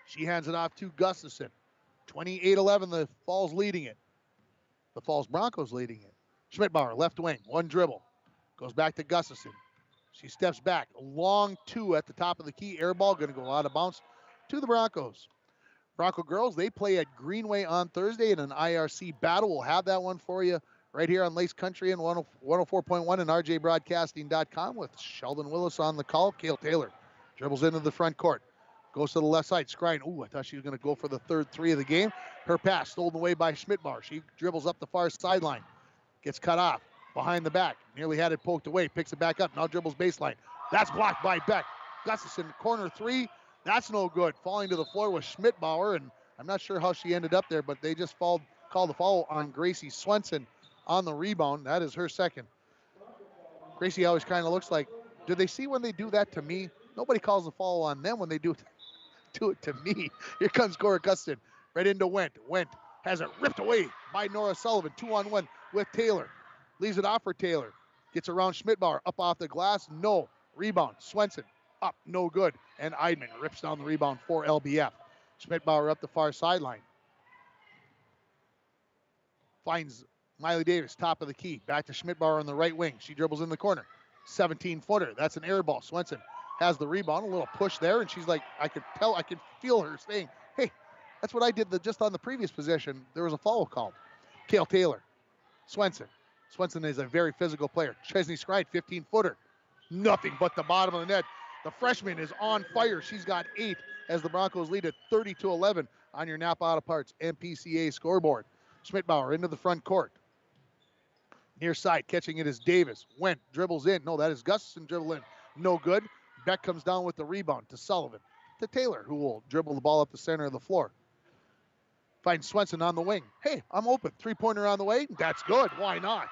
She hands it off to Gustafson. 28-11, the Falls leading it. The Falls Broncos leading it. Schmidbauer, left wing, one dribble. Goes back to Gustafson. She steps back. Long two at the top of the key. Air ball going to go out of bounds to the Broncos. Bronco girls, they play at Greenway on Thursday in an IRC battle. We'll have that one for you right here on Lace Country and 104.1 and rjbroadcasting.com with Sheldon Willis on the call. Kale Taylor dribbles into the front court. Goes to the left side. Skrine, I thought she was going to go for the third three of the game. Her pass stolen away by Schmidbauer. She dribbles up the far sideline. Gets cut off. Behind the back. Nearly had it poked away. Picks it back up. Now dribbles baseline. That's blocked by Beck. Gustafson, corner three. That's no good. Falling to the floor was Schmidbauer, and I'm not sure how she ended up there, but they just called the foul on Gracie Swenson on the rebound. That is her second. Gracie always kind of looks like, do they see when they do that to me? Nobody calls the foul on them when they do it to me. Here comes Cora Gustafson. Right into Wendt. Wendt has it ripped away by Nora Sullivan. 2-on-1 with Taylor. Leaves it off for Taylor. Gets around Schmidbauer. Up off the glass. No. Rebound. Swenson. Up. No good. And Eidman rips down the rebound for LBF. Schmidbauer up the far sideline. Finds Miley Davis, top of the key. Back to Schmidbauer on the right wing. She dribbles in the corner. 17-footer. That's an air ball. Swenson has the rebound. A little push there, and she's like, I could feel her saying, hey, that's what I did just on the previous possession. There was a foul called. Kale Taylor. Swenson. Swenson is a very physical player. Chesney Skrine, 15-footer. Nothing but the bottom of the net. The freshman is on fire. She's got 8 as the Broncos lead at 30-11 on your Napa Auto Parts MPCA scoreboard. Schmidbauer into the front court. Near side, catching it is Davis. Wendt dribbles in. No, that is Gustafson dribble in. No good. Beck comes down with the rebound to Sullivan. To Taylor, who will dribble the ball up the center of the floor. Finds Swenson on the wing. Hey, I'm open. Three-pointer on the way. That's good. Why not?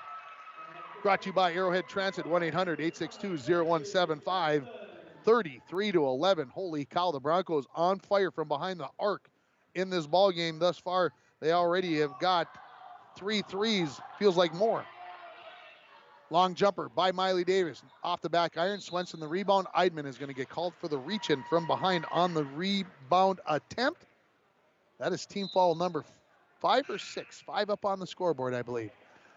Brought to you by Arrowhead Transit, 1-800-862-0175. 33-11. Holy cow, the Broncos on fire from behind the arc in this ball game thus far. They already have got 3 threes. Feels like more. Long jumper by Miley Davis. Off the back iron. Swenson the rebound. Eidman is going to get called for the reach-in from behind on the rebound attempt. That is team foul number 5 or 6. 5 up on the scoreboard, I believe.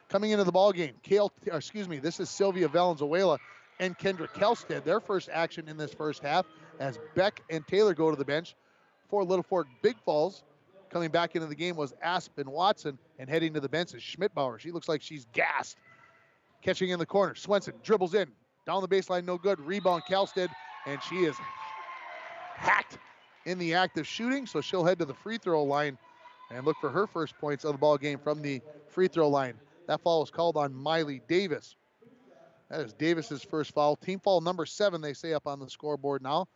Coming into the ball game, this is Sylvia Valenzuela and Kendra Kelstead. Their first action in this first half as Beck and Taylor go to the bench. For Littlefork Big Falls, coming back into the game was Aspen Watson, and heading to the bench is Schmidbauer. She looks like she's gassed. Catching in the corner, Swenson dribbles in. Down the baseline, no good. Rebound, Kelstead, and she is hacked in the act of shooting, so she'll head to the free throw line and look for her first points of the ball game from the free throw line. That foul is called on Miley Davis. That is Davis's first foul. Team foul number 7, they say up on the scoreboard now.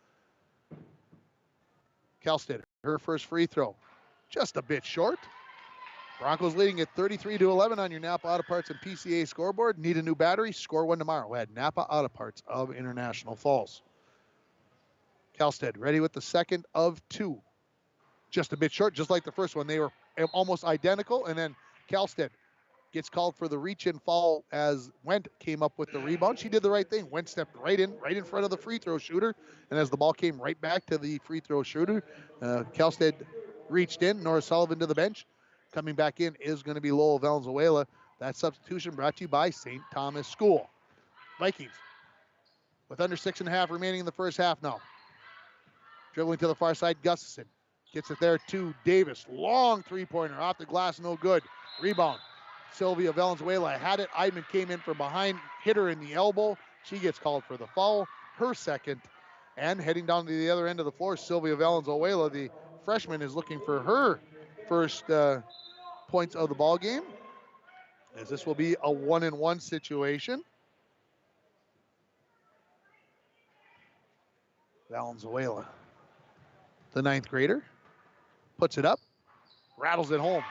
Kelstead, her first free throw. Just a bit short. Broncos leading at 33-11 on your Napa Auto Parts and PCA scoreboard. Need a new battery? Score one tomorrow at Napa Auto Parts of International Falls. Kelstead ready with the second of 2. Just a bit short, just like the first one. They were almost identical, and then Kelstead gets called for the reach-in foul as Wendt came up with the rebound. She did the right thing. Wendt stepped right in front of the free throw shooter, and as the ball came right back to the free throw shooter, Kelstead reached in. Nora Sullivan to the bench. Coming back in is going to be Lowell Valenzuela. That substitution brought to you by St. Thomas School. Vikings with under 6.5 remaining in the first half now. Dribbling to the far side, Gustafson gets it there to Davis. Long three-pointer off the glass, no good. Rebound. Sylvia Valenzuela had it. Eidman came in from behind, hit her in the elbow. She gets called for the foul, her second. And heading down to the other end of the floor, Sylvia Valenzuela, the freshman, is looking for her first points of the ball game, as this will be a 1-and-1 situation. Valenzuela, the 9th grader, puts it up, rattles it home.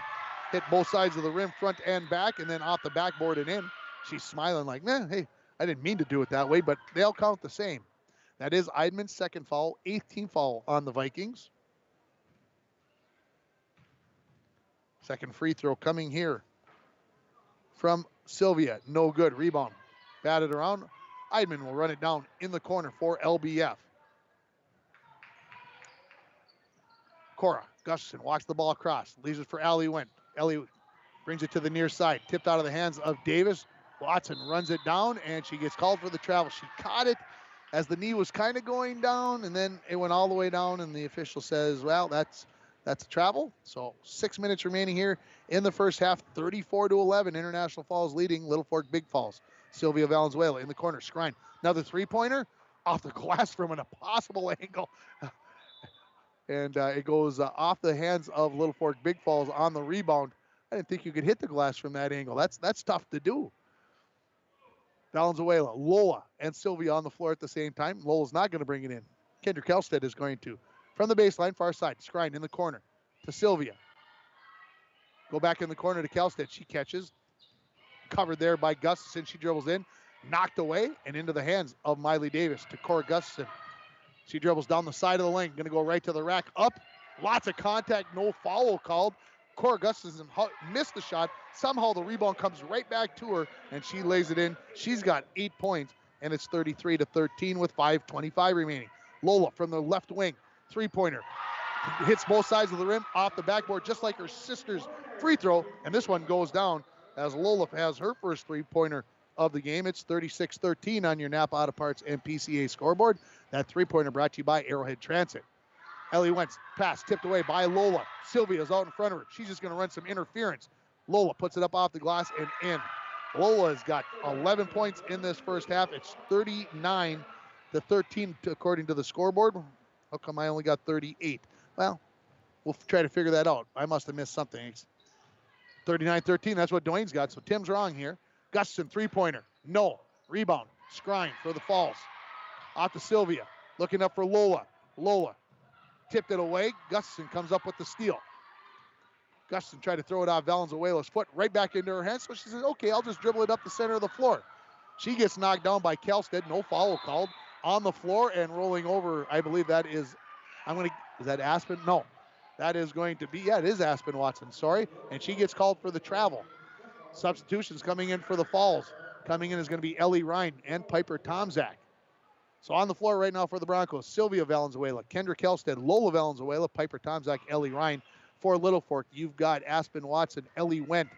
Hit both sides of the rim, front and back, and then off the backboard and in. She's smiling like, man, hey, I didn't mean to do it that way, but they all count the same. That is Eidman's second foul, 8th team foul on the Vikings. Second free throw coming here from Sylvia. No good. Rebound. Batted around. Eidman will run it down in the corner for LBF. Cora Gustafson walks the ball across. Leaves it for Allie Wendt. Ellie Brings it to the near side. Tipped out of the hands of Davis. Watson runs it down, and she gets called for the travel. She caught it as the knee was kind of going down, and then it went all the way down, and the official says, well, that's a travel. So 6 minutes remaining here in the first half. 34-11. International Falls leading Little Fork Big Falls. Sylvia Valenzuela in the corner. Skrine. Another three-pointer off the glass from an impossible angle. And it goes off the hands of Little Fork Big Falls on the rebound. I didn't think you could hit the glass from that angle. That's tough to do. Valenzuela, Lola, and Sylvia on the floor at the same time. Lola's not going to bring it in. Kendra Kelstead is going to. From the baseline, far side. Skrine in the corner to Sylvia. Go back in the corner to Kelstead. She catches. Covered there by Gustafson. She dribbles in. Knocked away and into the hands of Miley Davis to Cora Gustafson. She dribbles down the side of the lane. Going to go right to the rack. Up. Lots of contact. No foul called. Cora Gustafson missed the shot. Somehow the rebound comes right back to her, and she lays it in. She's got 8 points, and it's 33-13 with 5:25 remaining. Lola from the left wing. Three-pointer. Hits both sides of the rim off the backboard, just like her sister's free throw, and this one goes down as Lola has her first three-pointer of the game. It's 36-13 on your Napa Auto Parts and PCA scoreboard. That three-pointer brought to you by Arrowhead Transit. Ellie Wentz, pass tipped away by Lola. Sylvia's out in front of her. She's just going to run some interference. Lola puts it up off the glass and in. Lola has got 11 points in this first half. It's 39-13 according to the scoreboard. How come I only got 38? Well, we'll try to figure that out. I must have missed something. It's 39-13, that's what Dwayne's got, so Tim's wrong here. Gustafson, three-pointer. No. Rebound. Skrine for the Falls. Off to Sylvia. Looking up for Lola. Lola tipped it away. Gustafson comes up with the steal. Gustafson tried to throw it off Valenzuela's foot right back into her hands, so she says, okay, I'll just dribble it up the center of the floor. She gets knocked down by Kelstead. No foul called. On the floor and rolling over, I believe that is, is that Aspen? No. That is going to be, it is Aspen Watson, sorry. And she gets called for the travel. Substitutions coming in for the Falls. Coming in is going to be Ellie Ryan and Piper Tomzak. So on the floor right now for the Broncos, Sylvia Valenzuela, Kendra Kelstead, Lola Valenzuela, Piper Tomzak, Ellie Ryan. For Little Fork, you've got Aspen Watson, Ellie Wendt,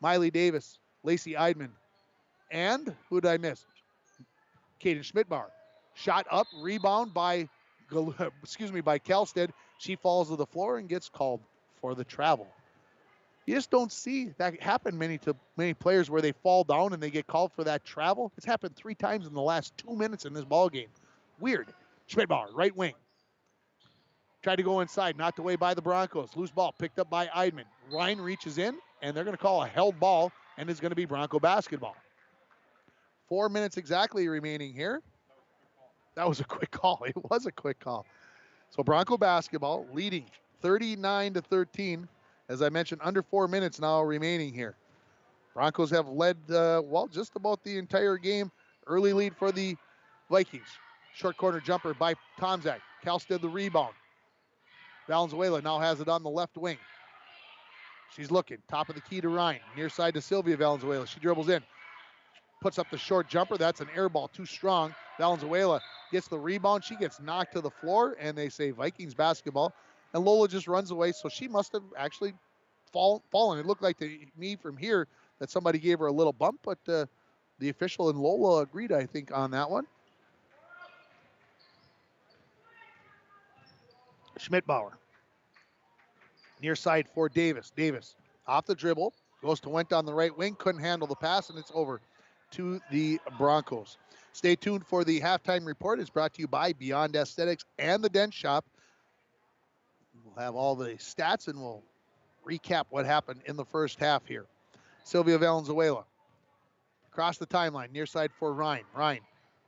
Miley Davis, Lacey Eidman, and who did I miss? Kaden Schmidbauer. Shot up, rebound by Kelstead. She falls to the floor and gets called for the travel. You just don't see that happen many players where they fall down and they get called for that travel. It's happened 3 times in the last 2 minutes in this ball game. Weird. Schmidbauer, right wing. Tried to go inside, knocked away by the Broncos. Loose ball picked up by Eidman. Ryan reaches in, and they're going to call a held ball, and it's going to be Bronco basketball. 4 minutes exactly remaining here. That was a quick call. It was a quick call. So Bronco basketball leading 39-13. As I mentioned, under 4 minutes now remaining here. Broncos have led, just about the entire game. Early lead for the Vikings. Short corner jumper by Tomzak. Kelstead the rebound. Valenzuela now has it on the left wing. She's looking. Top of the key to Ryan. Near side to Sylvia Valenzuela. She dribbles in. Puts up the short jumper. That's an air ball. Too strong. Valenzuela gets the rebound. She gets knocked to the floor, and they say Vikings basketball. And Lola just runs away, so she must have actually fallen. It looked like to me from here that somebody gave her a little bump, but the official and Lola agreed, I think, on that one. Schmidbauer. Near side for Davis. Davis off the dribble. Goes to Wendt on the right wing. Couldn't handle the pass, and it's over to the Broncos. Stay tuned for the halftime report. It's brought to you by Beyond Aesthetics and the Dent Shop. We'll have all the stats, and we'll recap what happened in the first half here. Sylvia Valenzuela. Across the timeline. Near side for Ryan. Ryan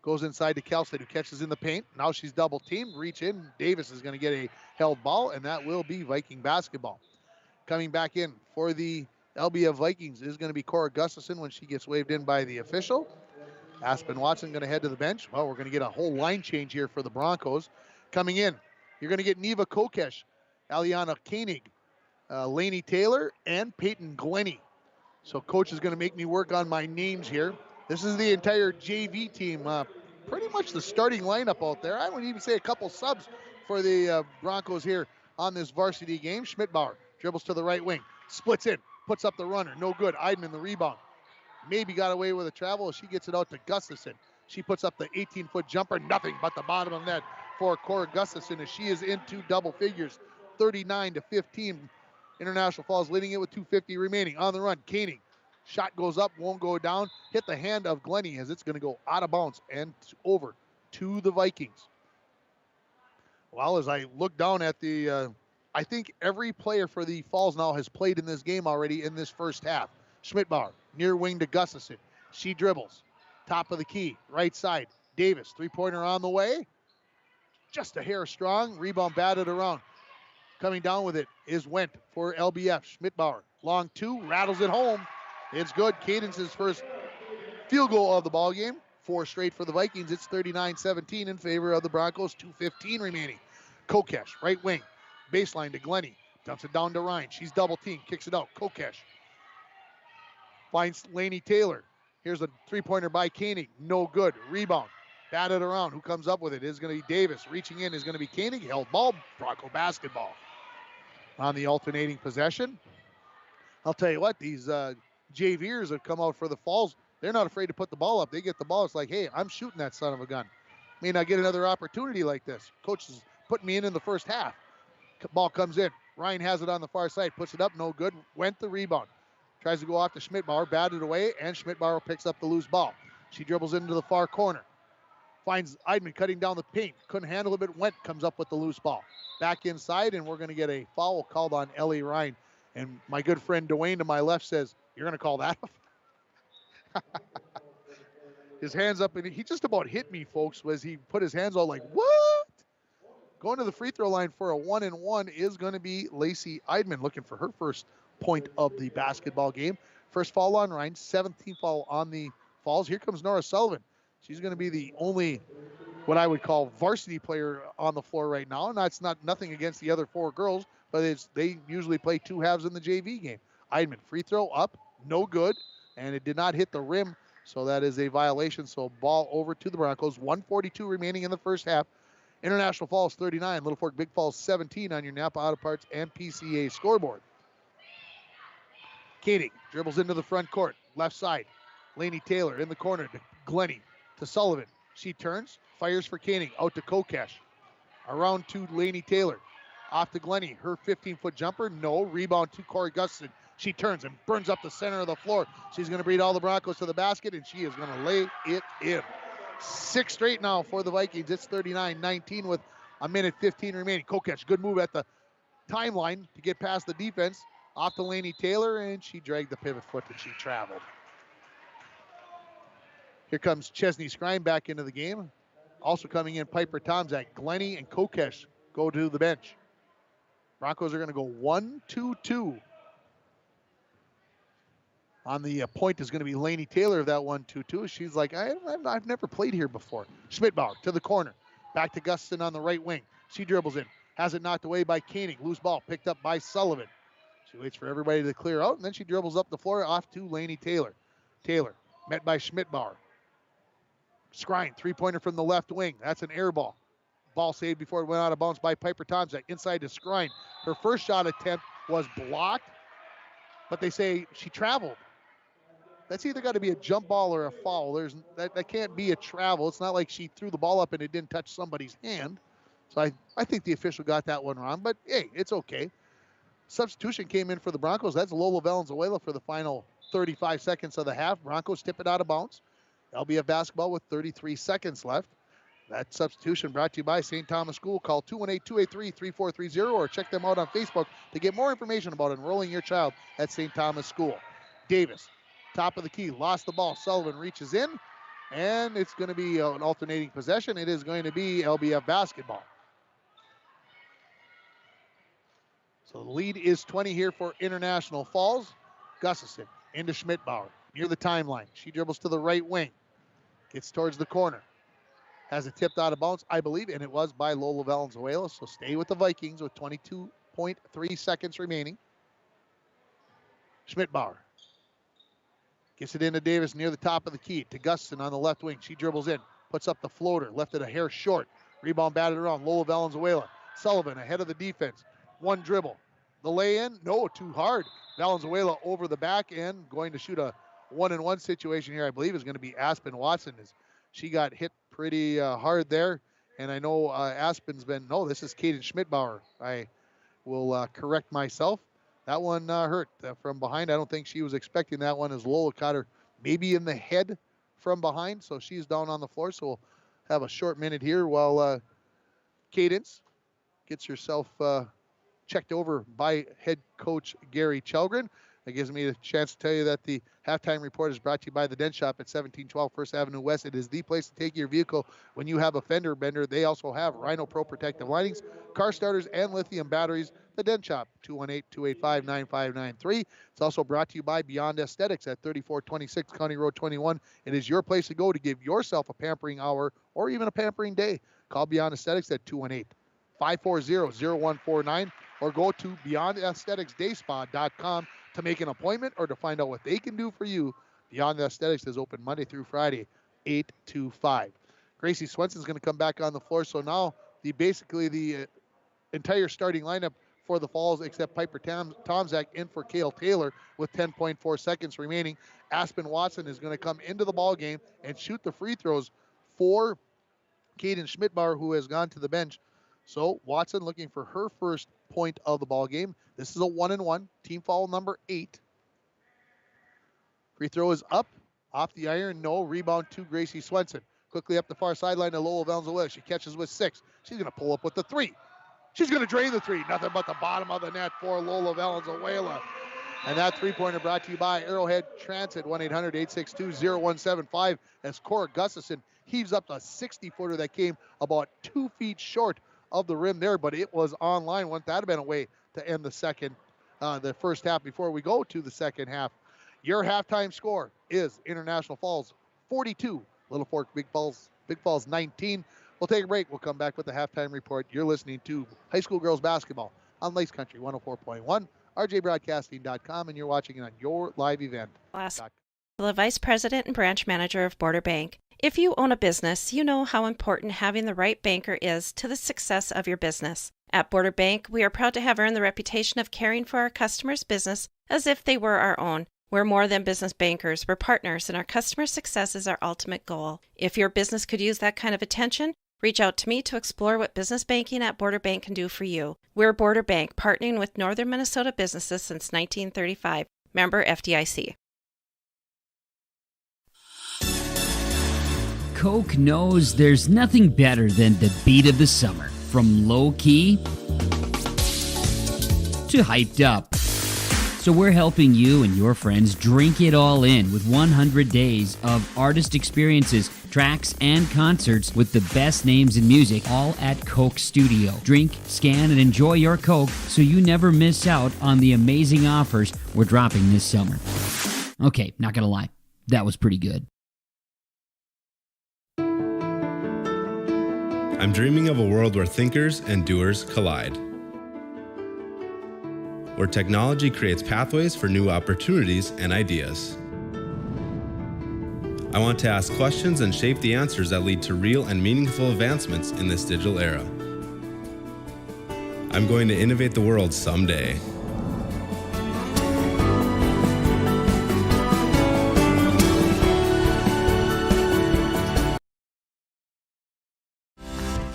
goes inside to Kelstead, who catches in the paint. Now she's double teamed. Reach in. Davis is going to get a held ball, and that will be Viking basketball. Coming back in for the LBF Vikings is going to be Cora Gustafson when she gets waved in by the official. Aspen Watson going to head to the bench. Well, we're going to get a whole line change here for the Broncos. Coming in, you're going to get Neva Kokesh, Aliana Koenig, Lainey Taylor, and Peyton Glennie. So coach is going to make me work on my names here. This is the entire JV team. Pretty much the starting lineup out there. I would even say a couple subs for the Broncos here on this varsity game. Schmidbauer dribbles to the right wing. Splits in. puts up the runner. No good. Eidman the rebound. Maybe got away with a travel. She gets it out to Gustafson. She puts up the 18-foot jumper. Nothing but the bottom of the net for Cora Gustafson as she is into double figures. 39-15. International Falls leading it with 2:50 remaining. On the run, Koenig. Shot goes up, won't go down. Hit the hand of Glennie as it's going to go out of bounds and over to the Vikings. Well, as I look down at the, I think every player for the Falls now has played in this game already in this first half. Schmidbauer, near wing to Gustafson. She dribbles. Top of the key, right side. Davis, three-pointer on the way. Just a hair strong. Rebound batted around. Coming down with it is Wendt for LBF. Schmidbauer, long two, rattles it home. It's good. Cadence's first field goal of the ball game. 4 straight for the Vikings. It's 39-17 in favor of the Broncos. 2:15 remaining. Kokesh, right wing. Baseline to Glennie. Dumps it down to Ryan. She's double teamed. Kicks it out. Kokesh finds Lainey Taylor. Here's a three-pointer by Koenig. No good. Rebound. Batted around. Who comes up with it is going to be Davis. Reaching in is going to be Koenig. Held ball. Bronco basketball. On the alternating possession. I'll tell you what, these JVers that come out for the Falls, they're not afraid to put the ball up. They get the ball. It's like, hey, I'm shooting that son of a gun. May not get another opportunity like this. Coach is putting me in the first half. Ball comes in. Ryan has it on the far side. Puts it up. No good. Went the rebound. Tries to go off to Schmidbauer. Batted away, and Schmidbauer picks up the loose ball. She dribbles into the far corner. Finds Eidman cutting down the paint. Couldn't handle it, but Wendt comes up with the loose ball. Back inside, and we're going to get a foul called on Ellie Ryan. And my good friend Dwayne to my left says, you're going to call that? His hands up, and he just about hit me, folks, as he put his hands out like, what? Going to the free throw line for a 1-and-1 is going to be Lacey Eidman, looking for her first point of the basketball game. First foul on Ryan, 17th foul on the Falls. Here comes Nora Sullivan. She's going to be the only, what I would call, varsity player on the floor right now. And that's nothing against the other 4 girls, but they usually play 2 halves in the JV game. Eidman, free throw up, no good, and it did not hit the rim, so that is a violation. So ball over to the Broncos. 1:42 remaining in the first half. International Falls 39, Littlefork Big Falls 17 on your Napa Auto Parts and PCA scoreboard. Koenig dribbles into the front court, left side. Lainey Taylor in the corner to Glennie, to Sullivan. She turns, fires for Koenig, out to Kokesh. Around to Lainey Taylor. Off to Glennie, her 15-foot jumper, no. Rebound to Corey Gustafson. She turns and burns up the center of the floor. She's going to beat all the Broncos to the basket, and she is going to lay it in. 6 straight now for the Vikings. It's 39-19 with a minute 15 remaining. Kokesh, good move at the timeline to get past the defense. Off to Lainey Taylor, and she dragged the pivot foot and she traveled. Here comes Chesney Scrime back into the game. Also coming in, Piper Tomzak. Glennie and Kokesh go to the bench. Broncos are going to go 1-2-2. On the point is going to be Lainey Taylor of that 1-2-2. She's like, I've never played here before. Schmidbauer to the corner. Back to Gustafson on the right wing. She dribbles in. Has it knocked away by Koenig. Loose ball picked up by Sullivan. She waits for everybody to clear out, and then she dribbles up the floor off to Lainey Taylor. Taylor met by Schmidbauer. Scrine, three-pointer from the left wing. That's an air ball. Ball saved before it went out of bounds by Piper Tomzak. Inside to Scrine. Her first shot attempt was blocked, but they say she traveled. That's either got to be a jump ball or a foul. That can't be a travel. It's not like she threw the ball up and it didn't touch somebody's hand. So I think the official got that one wrong, but hey, it's okay. Substitution came in for the Broncos. That's Lola Valenzuela for the final 35 seconds of the half. Broncos tip it out of bounds. LBF basketball with 33 seconds left. That substitution brought to you by St. Thomas School. Call 218-283-3430 or check them out on Facebook to get more information about enrolling your child at St. Thomas School. Davis, top of the key, lost the ball. Sullivan reaches in, and it's going to be an alternating possession. It is going to be LBF basketball. So the lead is 20 here for International Falls. Gustafson into Schmidbauer near the timeline. She dribbles to the right wing. Gets towards the corner. Has it tipped out of bounds, I believe, and it was by Lola Valenzuela. So stay with the Vikings with 22.3 seconds remaining. Schmidbauer gets it into Davis near the top of the key to Gustafson on the left wing. She dribbles in, puts up the floater, left it a hair short. Rebound batted around. Lola Valenzuela. Sullivan ahead of the defense. One dribble. The lay-in, no, too hard. Valenzuela over the back end, going to shoot a 1-and-1 situation here. I believe is going to be Aspen Watson. She got hit pretty hard there. And I know Aspen's been, no, this is Kaden Schmidbauer. I will correct myself. That one hurt from behind. I don't think she was expecting that one as Lola caught her maybe in the head from behind. So she's down on the floor. So we'll have a short minute here while Cadence gets herself checked over by head coach Gary Chelgren. That gives me a chance to tell you that the halftime report is brought to you by the Dent Shop at 1712 First Avenue West. It is the place to take your vehicle when you have a fender bender. They also have Rhino Pro protective linings, car starters, and lithium batteries. The Dent Shop, 218-285-9593. It's also brought to you by Beyond Aesthetics at 3426 County Road 21. It is your place to go to give yourself a pampering hour or even a pampering day. Call Beyond Aesthetics at 218-540-0149 or go to beyondaestheticsdayspa.com to make an appointment or to find out what they can do for you. Beyond Aesthetics is open Monday through Friday, 8 to 5. Gracie Swenson's going to come back on the floor. So now the entire starting lineup for the Falls except Piper Tomzak in for Kale Taylor with 10.4 seconds remaining. Aspen Watson is going to come into the ball game and shoot the free throws for Kaden Schmidbauer, who has gone to the bench. So Watson looking for her first point of the ball game. This is a 1-and-1. Team foul number 8. Free throw is up. Off the iron, no. Rebound to Gracie Swenson. Quickly up the far sideline to Lola Valenzuela. She catches with 6. She's going to pull up with the 3. She's going to drain the 3. Nothing but the bottom of the net for Lola Valenzuela. And that three-pointer brought to you by Arrowhead Transit, 1-800-862-0175, as Cora Gustafson heaves up a 60-footer that came about 2 feet short of the rim there, but it was online. Wouldn't that have been a way to end the first half before we go to the second half? Your halftime score is International Falls 42, Littlefork Big Falls 19. We'll take a break. We'll come back with the halftime report. You're listening to high school girls basketball on Lace Country 104.1, rjbroadcasting.com, and you're watching it on your live event. The Vice President and Branch Manager of Border Bank. If you own a business, you know how important having the right banker is to the success of your business. At Border Bank, we are proud to have earned the reputation of caring for our customers' business as if they were our own. We're more than business bankers, we're partners, and our customer success is our ultimate goal. If your business could use that kind of attention, reach out to me to explore what business banking at Border Bank can do for you. We're Border Bank, partnering with Northern Minnesota businesses since 1935. Member FDIC. Coke knows there's nothing better than the beat of the summer. From low-key to hyped up. So we're helping you and your friends drink it all in with 100 days of artist experiences, tracks, and concerts with the best names in music, all at Coke Studio. Drink, scan, and enjoy your Coke so you never miss out on the amazing offers we're dropping this summer. Okay, not gonna lie, that was pretty good. I'm dreaming of a world where thinkers and doers collide. Where technology creates pathways for new opportunities and ideas. I want to ask questions and shape the answers that lead to real and meaningful advancements in this digital era. I'm going to innovate the world someday.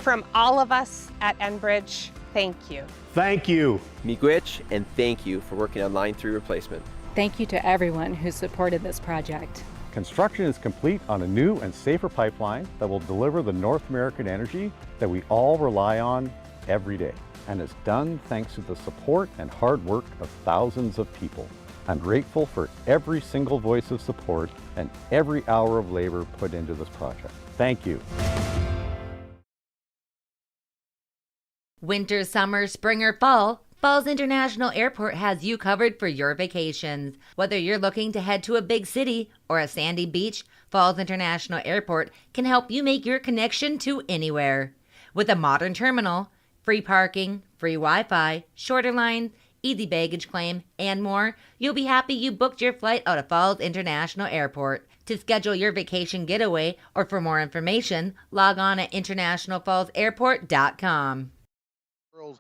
From all of us at Enbridge, thank you. Thank you. Miigwech, and thank you for working on Line 3 replacement. Thank you to everyone who supported this project. Construction is complete on a new and safer pipeline that will deliver the North American energy that we all rely on every day. And is done thanks to the support and hard work of thousands of people. I'm grateful for every single voice of support and every hour of labor put into this project. Thank you. Winter, summer, spring, or fall, Falls International Airport has you covered for your vacations. Whether you're looking to head to a big city or a sandy beach, Falls International Airport can help you make your connection to anywhere. With a modern terminal, free parking, free Wi-Fi, shorter lines, easy baggage claim, and more, you'll be happy you booked your flight out of Falls International Airport. To schedule your vacation getaway or for more information, log on at internationalfallsairport.com. Girls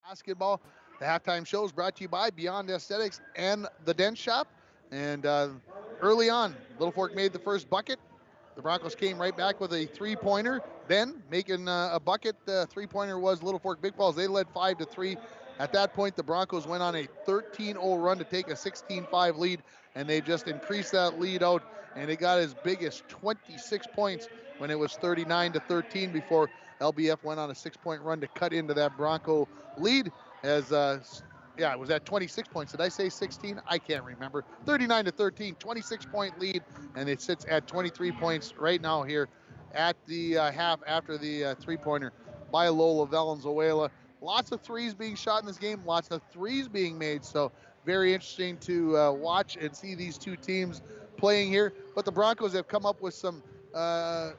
basketball The halftime show is brought to you by Beyond Aesthetics and the Dent Shop. And early on, Littlefork made the first bucket. The Broncos came right back with a three-pointer. Then, making a bucket, the three-pointer was Littlefork Big Falls. They led 5-3. At that point, the Broncos went on a 13-0 run to take a 16-5 lead, and they just increased that lead out, and it got as big as 26 points when it was 39-13 before LBF went on a 6-point run to cut into that Bronco lead. As it was at 26 points. Did I say 16? I can't remember. 39-13, 26-point lead, and it sits at 23 points right now here at the half after the three-pointer by Lola Valenzuela. Lots of threes being shot in this game, lots of threes being made, so very interesting to watch and see these two teams playing here. But the Broncos have come up with some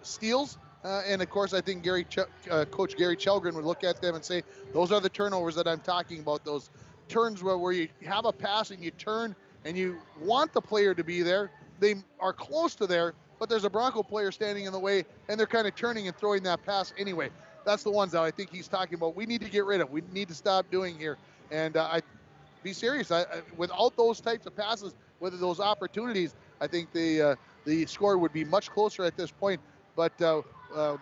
steals. And of course, I think Coach Gary Chelgren would look at them and say, those are the turnovers that I'm talking about. Those turns where you have a pass and you turn and you want the player to be there. They are close to there, but there's a Bronco player standing in the way, and they're kind of turning and throwing that pass anyway. That's the ones that I think he's talking about. We need to get rid of. We need to stop doing here. And be serious. Without those types of passes, whether those opportunities, I think the score would be much closer at this point. But the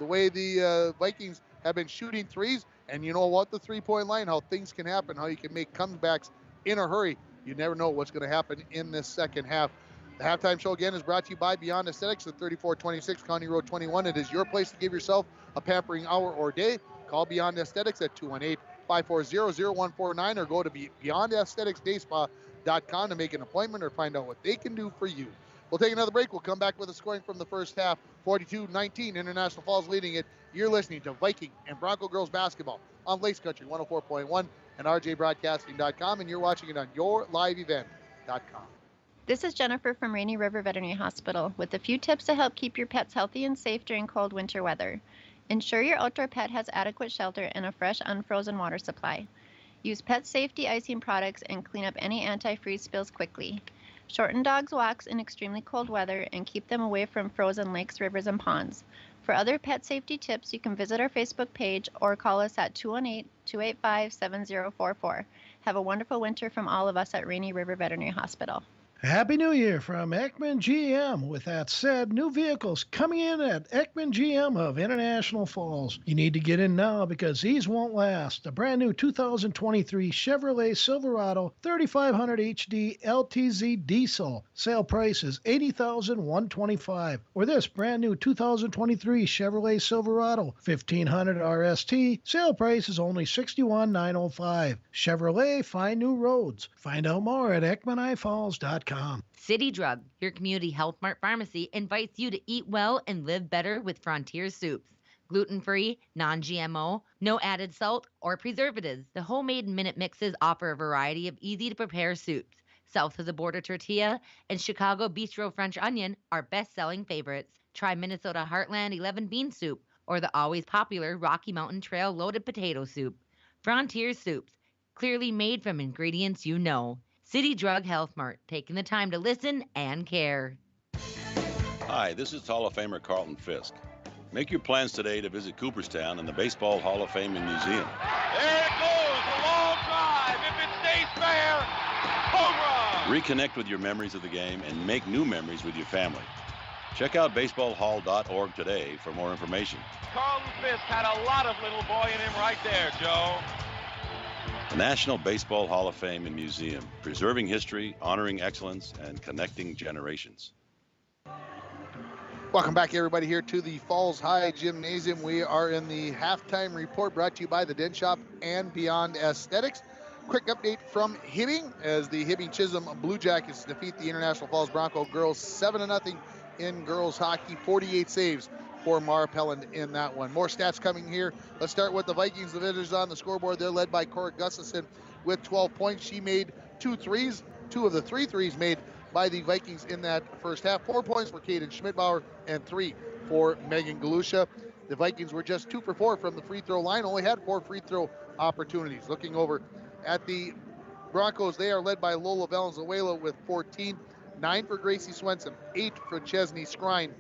way the Vikings have been shooting threes, and you know what, the three-point line, how things can happen, how you can make comebacks in a hurry. You never know what's going to happen in this second half. The halftime show, again, is brought to you by Beyond Aesthetics at 3426 County Road 21. It is your place to give yourself a pampering hour or day. Call Beyond Aesthetics at 218-540-0149 or go to BeyondAestheticsDaySpa.com to make an appointment or find out what they can do for you. We'll take another break. We'll come back with a scoring from the first half. 42-19, International Falls leading it. You're listening to Viking and Bronco Girls Basketball on Lakes Country 104.1 and RJBroadcasting.com, and you're watching it on YourLiveEvent.com. This is Jennifer from Rainy River Veterinary Hospital with a few tips to help keep your pets healthy and safe during cold winter weather. Ensure your outdoor pet has adequate shelter and a fresh, unfrozen water supply. Use pet safety icing products and clean up any antifreeze spills quickly. Shorten dogs' walks in extremely cold weather and keep them away from frozen lakes, rivers, and ponds. For other pet safety tips, you can visit our Facebook page or call us at 218-285-7044. Have a wonderful winter from all of us at Rainy River Veterinary Hospital. Happy New Year from Ekman GM. With that said, new vehicles coming in at Ekman GM of International Falls. You need to get in now because these won't last. The brand new 2023 Chevrolet Silverado 3500 HD LTZ diesel. Sale price is $80,125. Or this brand new 2023 Chevrolet Silverado 1500 RST. Sale price is only $61,905. Chevrolet, find new roads. Find out more at EkmanIFalls.com. City Drug, your community health mart pharmacy, invites you to eat well and live better with Frontier Soups. Gluten-free, non-GMO, no added salt or preservatives. The homemade minute mixes offer a variety of easy-to-prepare soups. South of the border tortilla and Chicago bistro French onion are best-selling favorites. Try Minnesota Heartland 11 bean soup or the always popular Rocky Mountain Trail loaded potato soup. Frontier Soups, clearly made from ingredients you know. City Drug Health Mart, taking the time to listen and care. Hi, this is Hall of Famer Carlton Fisk. Make your plans today to visit Cooperstown and the Baseball Hall of Fame and Museum. There it goes, a long drive. If it stays fair, home run! Reconnect with your memories of the game and make new memories with your family. Check out baseballhall.org today for more information. Carlton Fisk had a lot of little boy in him right there, Joe. The National Baseball Hall of Fame and Museum, preserving history, honoring excellence, and connecting generations. Welcome back, everybody, here to the Falls High Gymnasium. We are in the halftime report brought to you by the Dent Shop and Beyond Aesthetics. Quick update from Hibbing as the Hibbing Chisholm Blue Jackets defeat the International Falls Bronco girls 7-0 in girls hockey. 48 saves for Mara Pelland in that one. More stats coming here. Let's start with the Vikings. The visitors on the scoreboard. They're led by Cora Gustafson with 12 points. She made 2 threes. 2 of the 3 threes made by the Vikings in that first half. 4 points for Kaden Schmidbauer and 3 for Megan Galusha. The Vikings were just 2 for 4 from the free throw line. Only had 4 free throw opportunities. Looking over at the Broncos, they are led by Lola Valenzuela with 14. 9 for Gracie Swenson. 8 for Chesney Scrine.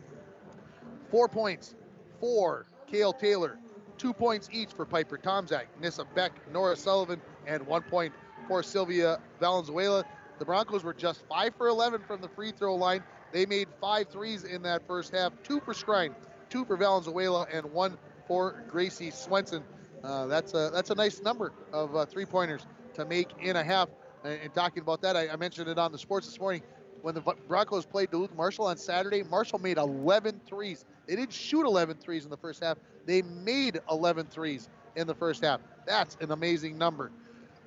4 points for Kale Taylor. 2 points each for Piper Tomzak, Nissa Beck, Nora Sullivan, and 1 point for Sylvia Valenzuela. The Broncos were just 5 for 11 from the free throw line. They made 5 threes in that first half, 2 for Skrine, 2 for Valenzuela, and 1 for Gracie Swenson. That's a nice number of three-pointers to make in a half. And talking about that, I mentioned it on the sports this morning. When the Broncos played Duluth Marshall on Saturday, Marshall made 11 threes. They didn't shoot 11 threes in the first half. They made 11 threes in the first half. That's an amazing number.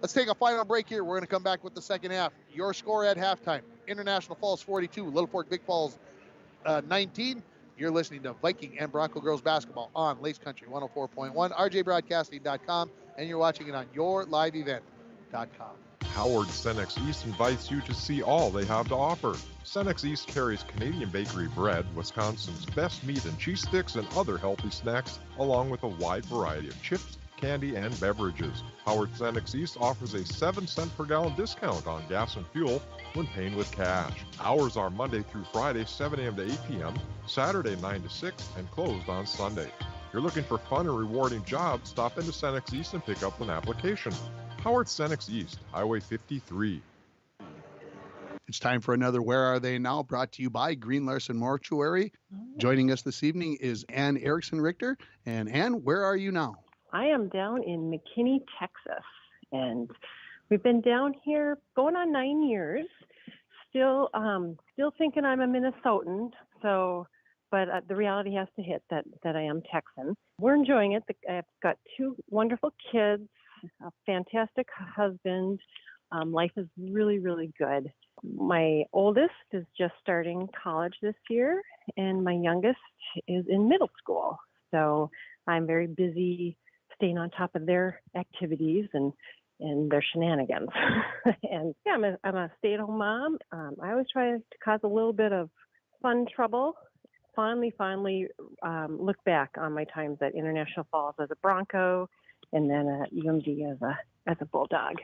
Let's take a final break here. We're going to come back with the second half. Your score at halftime: International Falls 42, Littlefork Big Falls 19. You're listening to Viking and Bronco girls basketball on Lace Country 104.1, rjbroadcasting.com, and you're watching it on yourliveevent.com. Howard Cenex East invites you to see all they have to offer. Cenex East carries Canadian bakery bread, Wisconsin's best meat and cheese sticks, and other healthy snacks, along with a wide variety of chips, candy, and beverages. Howard Cenex East offers a 7-cent per gallon discount on gas and fuel when paying with cash. Hours are Monday through Friday, 7 a.m. to 8 p.m., Saturday 9 to 6, and closed on Sunday. If you're looking for fun and rewarding jobs, stop into Cenex East and pick up an application. Howard Cenex East, Highway 53. It's time for another Where Are They Now, brought to you by Green Larson Mortuary. Joining us this evening is Ann Erickson-Richter. And Ann, where are you now? I am down in McKinney, Texas, and we've been down here going on 9 years. Still thinking I'm a Minnesotan, but the reality has to hit that I am Texan. We're enjoying it. I've got 2 wonderful kids, a fantastic husband. Life is really, really good. My oldest is just starting college this year, and my youngest is in middle school. So I'm very busy staying on top of their activities and their shenanigans. And yeah, I'm a stay-at-home mom. I always try to cause a little bit of fun trouble. Finally look back on my times at International Falls as a Bronco, and then at UMD as a Bulldog.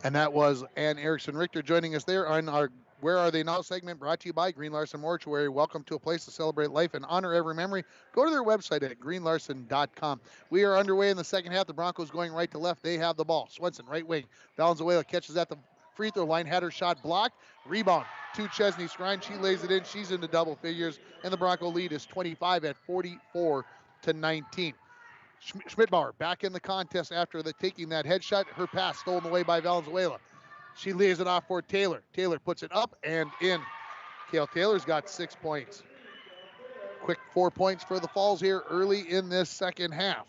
And that was Ann Erickson-Richter joining us there on our Where Are They Now segment, brought to you by Green Larson Mortuary. Welcome to a place to celebrate life and honor every memory. Go to their website at greenlarson.com. We are underway in the second half. The Broncos going right to left. They have the ball. Swenson, right wing. Valenzuela catches at the free throw line, had her shot blocked. Rebound to Chesney Skrine. She lays it in. She's into double figures, and the Bronco lead is 25 at 44-19. Schmidbauer back in the contest after taking that headshot. Her pass stolen away by Valenzuela. She lays it off for Taylor. Taylor puts it up and in. Kale Taylor's got 6 points. Quick 4 points for the Falls here early in this second half.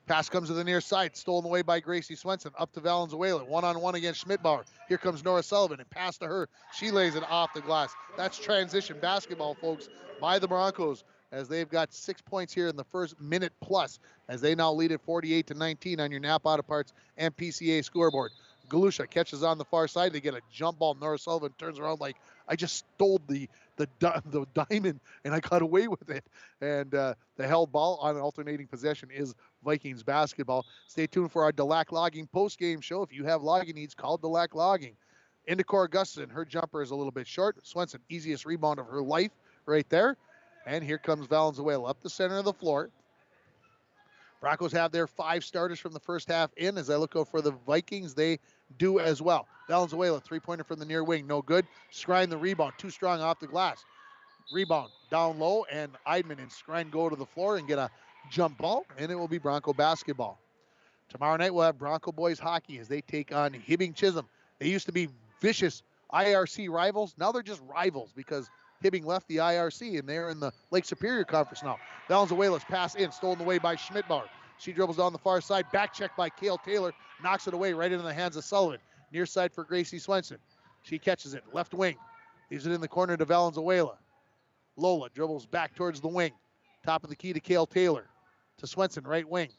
Pass comes to the near side, stolen away by Gracie Swenson. Up to Valenzuela, one-on-one against Schmidbauer. Here comes Nora Sullivan, and pass to her. She lays it off the glass. That's transition basketball, folks, by the Broncos, as they've got 6 points here in the first minute plus, as they now lead at 48-19 on your Napa Auto Parts and PCA scoreboard. Galusha catches on the far side. They get a jump ball. Nora Sullivan turns around like, I just stole the diamond and I got away with it. And the held ball on an alternating possession is Vikings basketball. Stay tuned for our Delac Logging post-game show. If you have logging needs, call Delac Logging. Into Cora Gustafson. Her jumper is a little bit short. Swenson, easiest rebound of her life right there. And here comes Valenzuela up the center of the floor. Broncos have their 5 starters from the first half in. As I look out for the Vikings, they do as well. Valenzuela, three-pointer from the near wing, no good. Skrine the rebound, too strong off the glass. Rebound down low, and Eidman and Skrine go to the floor and get a jump ball, and it will be Bronco basketball. Tomorrow night we'll have Bronco boys hockey as they take on Hibbing Chisholm. They used to be vicious IRC rivals. Now they're just rivals because Hibbing left the IRC, and they're in the Lake Superior Conference now. Valenzuela's pass in, stolen away by Schmidbauer. She dribbles down the far side, back check by Kale Taylor, knocks it away right into the hands of Sullivan. Near side for Gracie Swenson. She catches it, left wing. Leaves it in the corner to Valenzuela. Lola dribbles back towards the wing. Top of the key to Kale Taylor. To Swenson, right wing.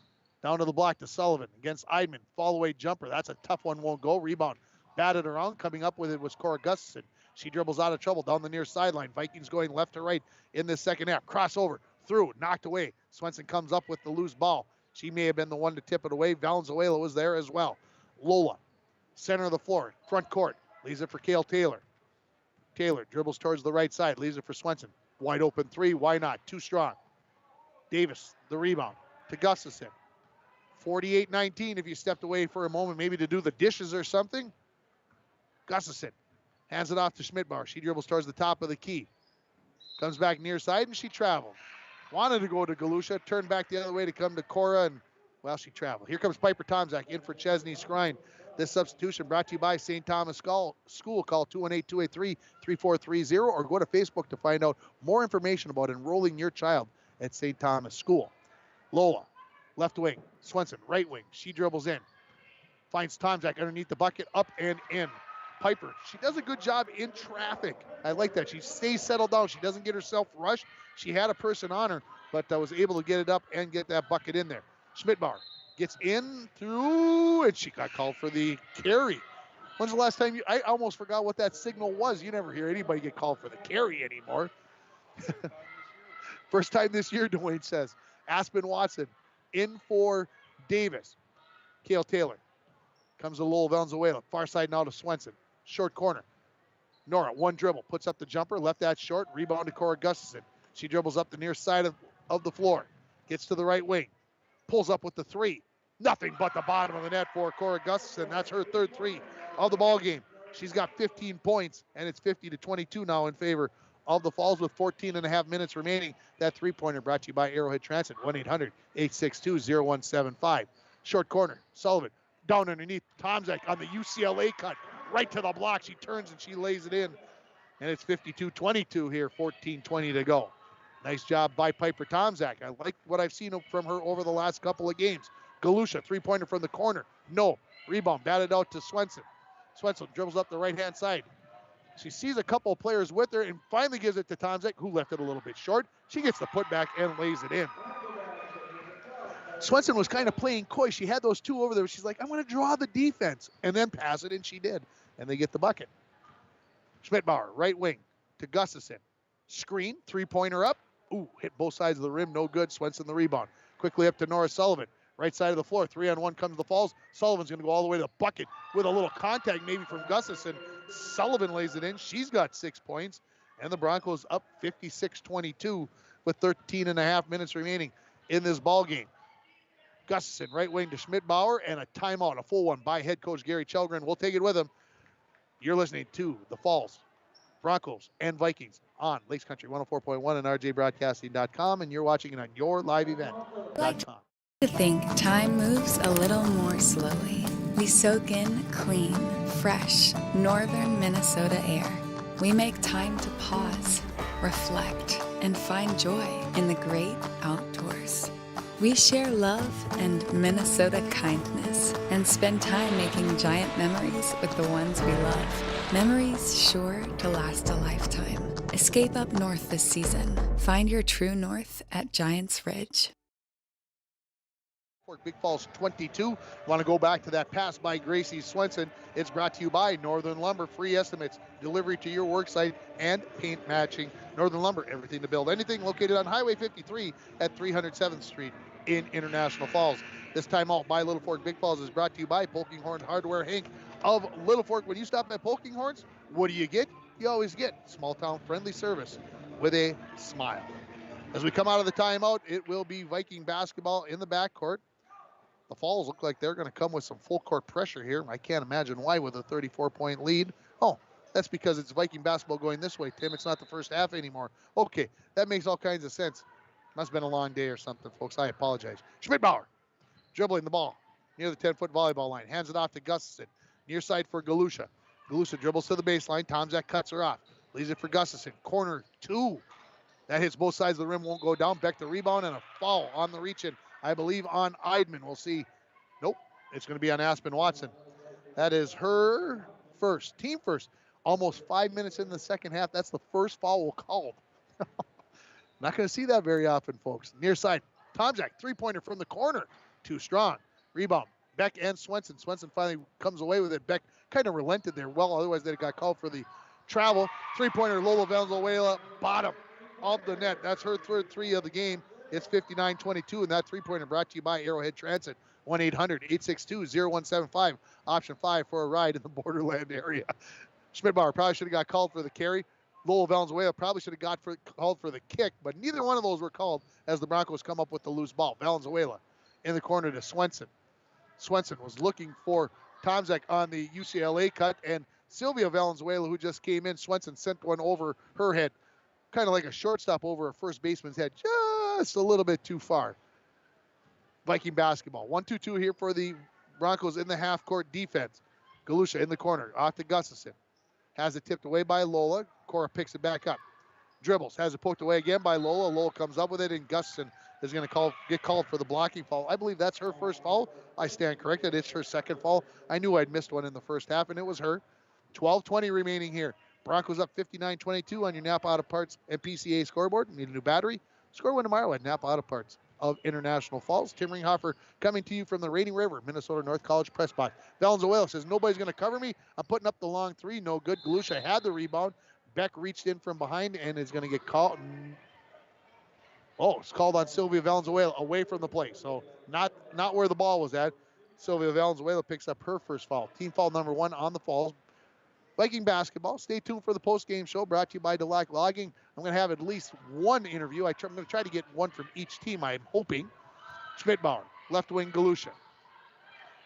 Down to the block to Sullivan against Eidman. Fall away jumper. That's a tough one, won't go. Rebound. Batted around. Coming up with it was Cora Gustafson. She dribbles out of trouble down the near sideline. Vikings going left to right in this second half. Crossover. Through. Knocked away. Swenson comes up with the loose ball. She may have been the one to tip it away. Valenzuela was there as well. Lola. Center of the floor. Front court. Leaves it for Kale Taylor. Taylor dribbles towards the right side. Leaves it for Swenson. Wide open three. Why not? Too strong. Davis, the rebound. To Gustafson. 48-19 if you stepped away for a moment, maybe to do the dishes or something. Gustafson hands it off to Schmidbauer. She dribbles towards the top of the key. Comes back near side, and she traveled. Wanted to go to Galusha, turned back the other way to come to Cora, and, well, she traveled. Here comes Piper Tomzak in for Chesney Scrine. This substitution brought to you by St. Thomas School. Call 218-283-3430 or go to Facebook to find out more information about enrolling your child at St. Thomas School. Lola, left wing. Swenson, right wing. She dribbles in. Finds Tomzak underneath the bucket, up and in. Piper, she does a good job in traffic. I like that. She stays settled down. She doesn't get herself rushed. She had a person on her, but was able to get it up and get that bucket in there. Schmidbauer gets in through, and she got called for the carry. When's the last time I almost forgot what that signal was. You never hear anybody get called for the carry anymore. First time this year, Dwayne says. Aspen Watson in for Davis. Kale Taylor comes to Lowell Valenzuela. Far side now to Swenson. Short corner. Nora, one dribble, puts up the jumper, left that short, rebound to Cora Gustafson. She dribbles up the near side of the floor. Gets to the right wing. Pulls up with the three. Nothing but the bottom of the net for Cora Gustafson. That's her third three of the ball game. She's got 15 points, and it's 50-22 now in favor of the Falls with 14 and a half minutes remaining. That three-pointer brought to you by Arrowhead Transit, 1-800-862-0175. Short corner, Sullivan down underneath. Tomzak on the UCLA cut, right to the block. She turns and she lays it in, and it's 52-22 here, 14:20 to go. Nice job by Piper Tomzak. I like what I've seen from her over the last couple of games. Galusha, three-pointer from the corner. No. Rebound, batted out to Swenson. Swenson dribbles up the right-hand side. She sees a couple of players with her and finally gives it to Tomzak, who left it a little bit short. She gets the putback and lays it in. Swenson was kind of playing coy. She had those two over there. She's like, I'm going to draw the defense and then pass it, and she did. And they get the bucket. Schmidbauer, right wing to Gustafson. Screen, three-pointer up. Ooh, hit both sides of the rim, no good. Swenson the rebound. Quickly up to Nora Sullivan. Right side of the floor, 3-on-1 comes the Falls. Sullivan's going to go all the way to the bucket with a little contact maybe from Gustafson. Sullivan lays it in. She's got 6 points. And the Broncos up 56-22 with 13 and a half minutes remaining in this ball game. Gustafson, right wing to Schmidbauer, and a timeout, a full one by head coach Gary Chelgren. We'll take it with him. You're listening to the Falls, Broncos, and Vikings on Lakes Country 104.1 and rjbroadcasting.com, and you're watching it on your live event.com. To think time moves a little more slowly. We soak in clean, fresh, northern Minnesota air. We make time to pause, reflect, and find joy in the great outdoors. We share love and Minnesota kindness and spend time making giant memories with the ones we love. Memories sure to last a lifetime. Escape up north this season. Find your true north at Giants Ridge. Big Falls 22. Want to go back to that pass by Gracie Swenson. It's brought to you by Northern Lumber. Free estimates, delivery to your work site, and paint matching. Northern Lumber, everything to build anything, located on Highway 53 at 307th Street in International Falls. This time out by Littlefork Big Falls is brought to you by Polkinghorn Hardware Inc. of Littlefork. When you stop at Polkinghorns, what do you get? You always get small town friendly service with a smile. As we come out of the timeout, it will be Viking basketball in the backcourt. The Falls look like they're going to come with some full court pressure here. I can't imagine why with a 34-point lead. Oh, that's because it's Viking basketball going this way, Tim. It's not the first half anymore. Okay, that makes all kinds of sense. Must have been a long day or something, folks. I apologize. Schmidbauer dribbling the ball near the 10-foot volleyball line. Hands it off to Gustafson. Near side for Galusha. Galusha dribbles to the baseline. Tomzak cuts her off. Leaves it for Gustafson. Corner 2. That hits both sides of the rim. Won't go down. Beck the rebound and a foul on the reach-in. I believe on Eidman. We'll see. Nope. It's going to be on Aspen Watson. That is her first. Team first. Almost 5 minutes in the second half. That's the first foul called. Not going to see that very often, folks. Near side. Tomzak, three-pointer from the corner. Too strong. Rebound. Beck and Swenson. Swenson finally comes away with it. Beck kind of relented there. Well, otherwise they got called for the travel. Three-pointer, Lola Valenzuela, bottom of the net. That's her third three of the game. It's 59-22, and that three-pointer brought to you by Arrowhead Transit. 1-800-862-0175. Option 5 for a ride in the borderland area. Schmidbauer probably should have got called for the carry. Lowell Valenzuela probably should have called for the kick, but neither one of those were called as the Broncos come up with the loose ball. Valenzuela in the corner to Swenson. Swenson was looking for Tomzak on the UCLA cut, and Sylvia Valenzuela, who just came in, Swenson sent one over her head, kind of like a shortstop over a first baseman's head, just a little bit too far. Viking basketball. 1-2-2 here for the Broncos in the half-court defense. Galusha in the corner, off to Gustafson. Has it tipped away by Lola. Cora picks it back up. Dribbles, has it poked away again by Lola. Lola comes up with it, and Gustafson is going to get called for the blocking foul. I believe that's her first foul. I stand corrected. It's her second foul. I knew I'd missed one in the first half, and it was her. 12:20 remaining here. Broncos up 59-22 on your Napa Auto Parts and PCA scoreboard. Need a new battery? Score one tomorrow at Napa Auto Parts of International Falls. Tim Ringhofer coming to you from the Rainy River, Minnesota North College press box. Valenzuela says, nobody's going to cover me. I'm putting up the long three. No good. Galusha had the rebound. Beck reached in from behind and is going to get caught. Oh, it's called on Sylvia Valenzuela away from the play. So not where the ball was at. Sylvia Valenzuela picks up her first foul. Team foul number 1 on the Falls. Viking basketball. Stay tuned for the post-game show brought to you by Delac Logging. I'm going to have at least one interview. I'm going to try to get one from each team, I'm hoping. Schmidbauer, left wing Galusha.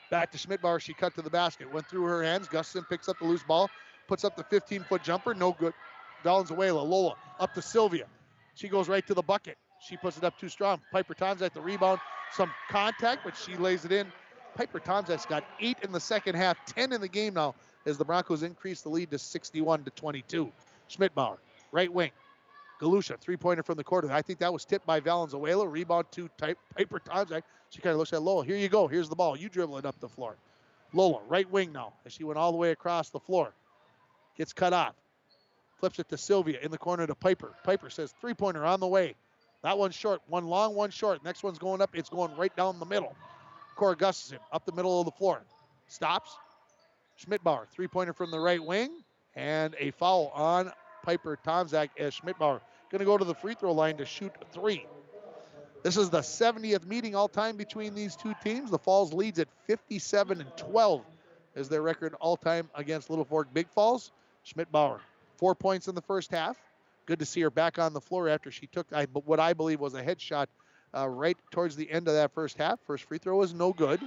Back to Schmidbauer. She cut to the basket. Went through her hands. Gustafson picks up the loose ball. Puts up the 15-foot jumper. No good. Valenzuela. Lola up to Sylvia. She goes right to the bucket. She puts it up too strong. Piper Tomzak the rebound. Some contact, but she lays it in. Piper Tomzak's got 8 in the second half, 10 in the game now as the Broncos increase the lead to 61-22. Schmidbauer, right wing. Galusha, three-pointer from the corner. I think that was tipped by Valenzuela. Rebound to Piper Tomzak. She kind of looks at Lola. Here you go. Here's the ball. You dribble it up the floor. Lola, right wing now, as she went all the way across the floor. Gets cut off. Flips it to Sylvia in the corner to Piper. Piper says, three-pointer on the way. That one's short. One long, one short. Next one's going up. It's going right down the middle. Cora Gustafson up the middle of the floor. Stops. Schmidbauer, three-pointer from the right wing. And a foul on Piper Tomzak as Schmidbauer going to go to the free throw line to shoot 3. This is the 70th meeting all-time between these two teams. The Falls leads at 57-12 as their record all-time against Littlefork Big Falls. Schmidbauer, 4 points in the first half. Good to see her back on the floor after she took what I believe was a headshot right towards the end of that first half. First free throw was no good.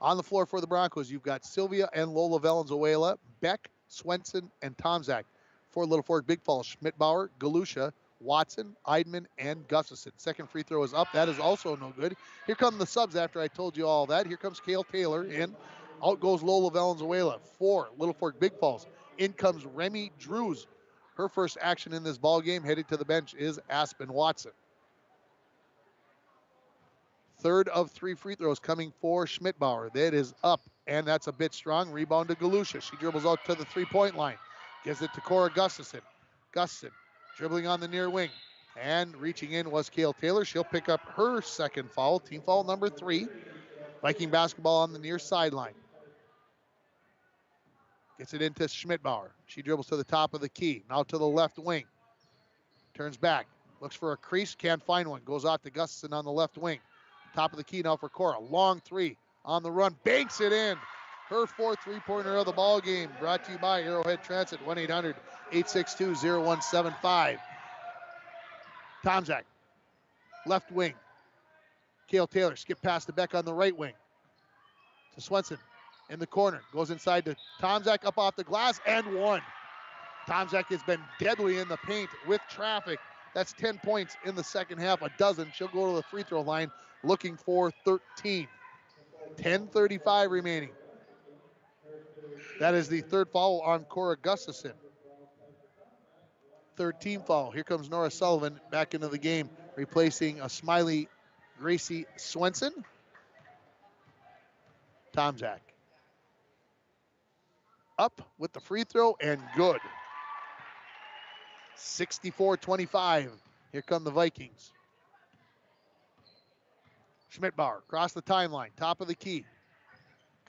On the floor for the Broncos, you've got Sylvia and Lola Valenzuela, Beck, Swenson, and Tomzak. For Littlefork Big Falls, Schmidbauer, Galusha, Watson, Eidman, and Gustafson. Second free throw is up. That is also no good. Here come the subs after I told you all that. Here comes Cale Taylor in. Out goes Lola Valenzuela for Littlefork Big Falls. In comes Remy Drews. Her first action in this ball game, headed to the bench, is Aspen Watson. Third of 3 free throws coming for Schmidbauer. That is up, and that's a bit strong. Rebound to Galusha. She dribbles out to the three-point line. Gives it to Cora Gustafson. Gustafson dribbling on the near wing. And reaching in was Cale Taylor. She'll pick up her second foul, team foul number 3. Viking basketball on the near sideline. Gets it into Schmidbauer. She dribbles to the top of the key. Now to the left wing. Turns back. Looks for a crease. Can't find one. Goes off to Gustafson on the left wing. Top of the key now for Cora. Long 3 on the run. Banks it in. Her 4th three-pointer of the ball game. Brought to you by Arrowhead Transit. 1-800-862-0175. Tomzak. Left wing. Cale Taylor. Skip past the Beck on the right wing. To Swenson. In the corner. Goes inside to Tomzak. Up off the glass. And 1. Tomzak has been deadly in the paint with traffic. That's 10 points in the second half. A dozen. She'll go to the free throw line looking for 13. 10:35 remaining. That is the third foul on Cora Gustafson. Third team foul. Here comes Nora Sullivan back into the game, replacing a smiley Gracie Swenson. Tomzak. Up with the free throw and good. 64-25. Here come the Vikings. Schmidbauer across the timeline, top of the key.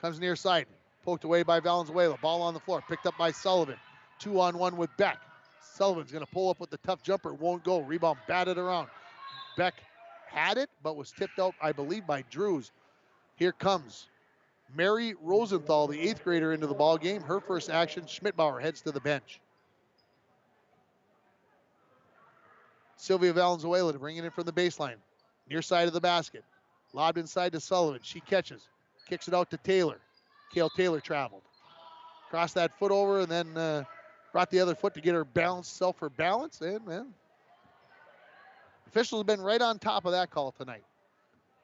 Comes near side, poked away by Valenzuela. Ball on the floor, picked up by Sullivan. 2-on-1 with Beck. Sullivan's going to pull up with the tough jumper, won't go. Rebound batted around. Beck had it, but was tipped out, I believe, by Drews. Here comes Mary Rosenthal, the 8th grader, into the ball game. Her first action. Schmidbauer heads to the bench. Sylvia Valenzuela to bring it in from the baseline. Near side of the basket. Lobbed inside to Sullivan. She catches. Kicks it out to Taylor. Kale Taylor traveled. Crossed that foot over and then brought the other foot to get her balance. And officials have been right on top of that call tonight.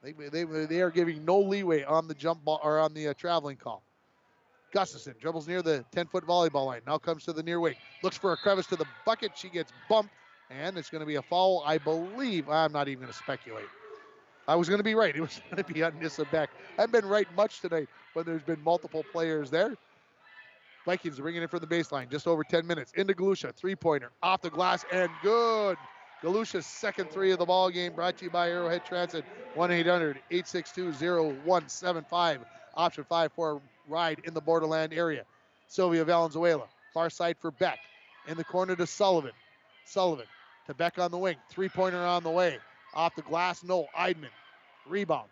They are giving no leeway on the jump ball or on the traveling call. Gustafson dribbles near the 10-foot volleyball line. Now comes to the near wing. Looks for a crevice to the bucket. She gets bumped, and it's going to be a foul, I believe. I'm not even going to speculate. I was going to be right. It was going to be on Nissa Beck. I haven't been right much tonight when there's been multiple players there. Vikings bringing it from the baseline. Just over 10 minutes. Into Galusha. Three-pointer. Off the glass and good. Galusha's second three of the ball game, brought to you by Arrowhead Transit. 1-800-862-0175. Option 5 for a ride in the Borderland area. Sylvia Valenzuela. Far side for Beck. In the corner to Sullivan. Sullivan to Beck on the wing. Three-pointer on the way. Off the glass, no. Eidman. Rebound.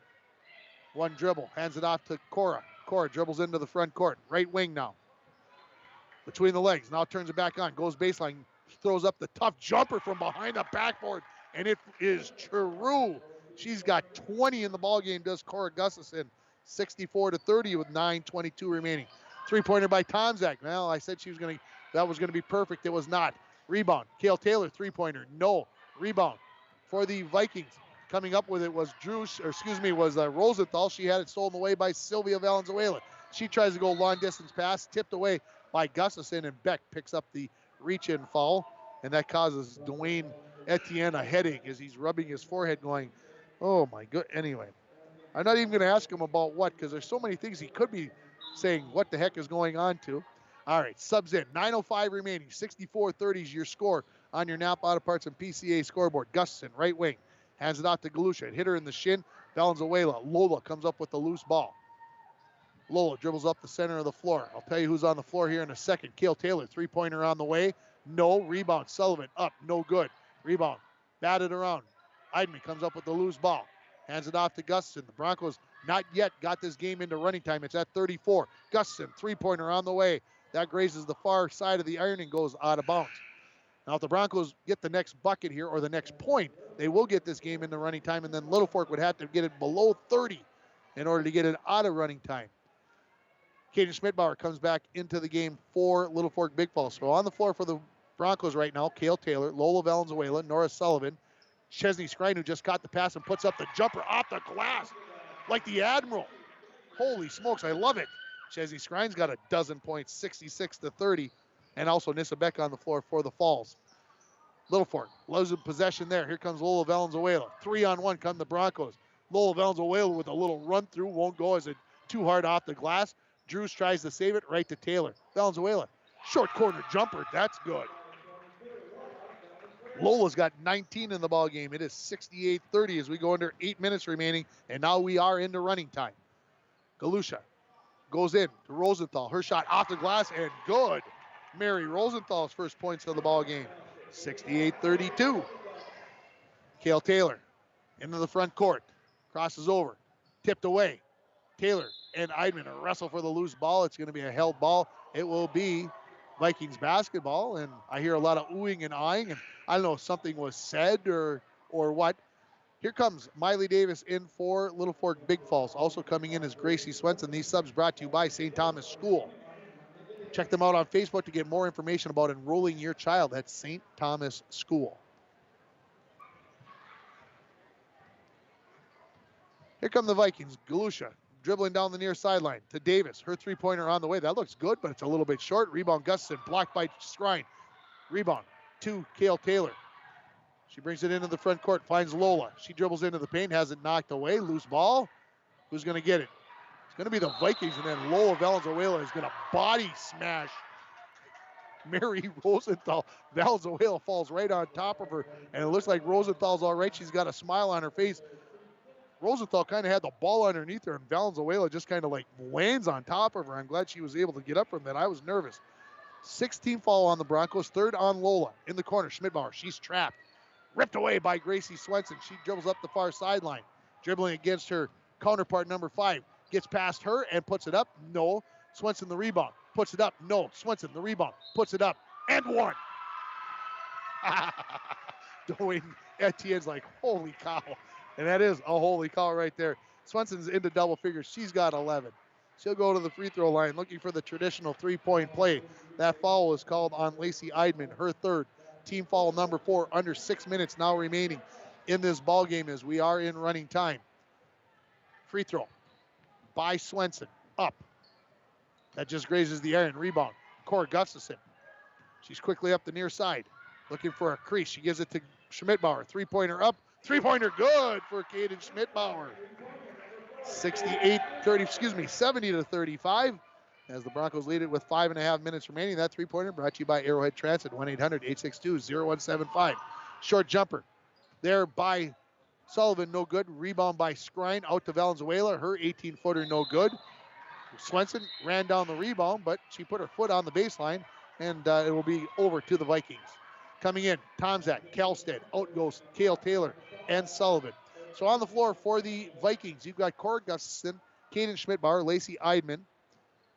One dribble. Hands it off to Cora. Cora dribbles into the front court. Right wing now. Between the legs. Now turns it back on. Goes baseline. Throws up the tough jumper from behind the backboard. And it is true. She's got 20 in the ballgame, does Cora Gustafson. 64-30 with 9:22 remaining. Three-pointer by Tomzak. Well, I said that was going to be perfect. It was not. Rebound. Kale Taylor, three-pointer. No. Rebound for the Vikings. Coming up with it was Rosenthal. She had it stolen away by Sylvia Valenzuela. She tries to go long distance pass, tipped away by Gustafson, and Beck picks up the reach-in foul, and that causes Dwayne Etienne a headache as he's rubbing his forehead going, oh my good. Anyway, I'm not even going to ask him about what, because there's so many things he could be saying what the heck is going on to. All right, subs in. 9:05 remaining. 64-30 is your score on your Napa Auto Parts and PCA scoreboard. Gustafson, right wing. Hands it out to Galusha. It hit her in the shin. Valenzuela. Lola comes up with the loose ball. Lola dribbles up the center of the floor. I'll tell you who's on the floor here in a second. Kale Taylor, three-pointer on the way. No. Rebound. Sullivan up. No good. Rebound. Batted around. Eidman comes up with the loose ball. Hands it off to Gustafson. The Broncos not yet got this game into running time. It's at 34. Gustafson, three-pointer on the way. That grazes the far side of the iron and goes out of bounds. Now, if the Broncos get the next bucket here or the next point, they will get this game into running time, and then Littlefork would have to get it below 30 in order to get it out of running time. Kaden Schmidbauer comes back into the game for Littlefork Big Falls. So on the floor for the Broncos right now, Kale Taylor, Lola Valenzuela, Nora Sullivan, Chesney Scrine, who just caught the pass and puts up the jumper off the glass like the Admiral. Holy smokes, I love it. Chesney Scrine's got a dozen points, 66-30, and also Nissa Beck on the floor for the Falls. Littlefork losing possession there. Here comes Lola Valenzuela. 3-on-1 come the Broncos. Lola Valenzuela with a little run through, won't go as it too hard off the glass. Drews tries to save it right to Taylor. Valenzuela, short corner jumper, that's good. Lola's got 19 in the ball game. It is 68-30 as we go under 8 minutes remaining, and now we are into running time. Galusha goes in to Rosenthal. Her shot off the glass and good. Mary Rosenthal's first points of the ball game. 68-32. Kale Taylor into the front court. Crosses over. Tipped away. Taylor and Eidman a wrestle for the loose ball. It's going to be a held ball. It will be Vikings basketball, and I hear a lot of oohing and eyeing, and I don't know if something was said or what. Here comes Miley Davis in for Littlefork Big Falls. Also coming in is Gracie Swenson. These subs brought to you by St. Thomas School. Check them out on Facebook to get more information about enrolling your child at St. Thomas School. Here come the Vikings. Galusha dribbling down the near sideline to Davis. Her three-pointer on the way. That looks good, but it's a little bit short. Rebound Gustafson, blocked by Scrine. Rebound to Kale Taylor. She brings it into the front court, finds Lola. She dribbles into the paint, has it knocked away. Loose ball. Who's going to get it? It's going to be the Vikings, and then Lola Valenzuela is going to body smash Mary Rosenthal. Valenzuela falls right on top of her, and it looks like Rosenthal's all right. She's got a smile on her face. Rosenthal kind of had the ball underneath her, and Valenzuela just kind of like lands on top of her. I'm glad she was able to get up from that. I was nervous. 16 foul on the Broncos, third on Lola. In the corner, Schmidbauer, she's trapped. Ripped away by Gracie Swenson. She dribbles up the far sideline. Dribbling against her counterpart, number 5. Gets past her and puts it up. No. Swenson the rebound. Puts it up. No. Swenson the rebound. Puts it up. And one. Dwayne Etienne's like, holy cow. And that is a holy call right there. Swenson's into double figures. She's got 11. She'll go to the free throw line looking for the traditional three-point play. That foul was called on Lacey Eidman, her third. Team foul number 4, under 6 minutes now remaining in this ball game as we are in running time. Free throw by Swenson. Up. That just grazes the iron. Rebound. Cora Gustafson. She's quickly up the near side. Looking for a crease. She gives it to Schmidbauer. Three-pointer up. Three-pointer good for Kaden Schmidbauer. 70 to 35 as the Broncos lead it with 5.5 minutes remaining. That three-pointer brought to you by Arrowhead Transit, 1-800-862-0175. Short jumper there by Sullivan, no good. Rebound by Skrine out to Valenzuela. Her 18-footer, no good. Swenson ran down the rebound, but she put her foot on the baseline, and it will be over to the Vikings. Coming in, Tomzak, Kelstead, out goes Kale Taylor and Sullivan. So on the floor for the Vikings, you've got Cora Gustafson, Kaden Schmidbauer, Lacey Eidman,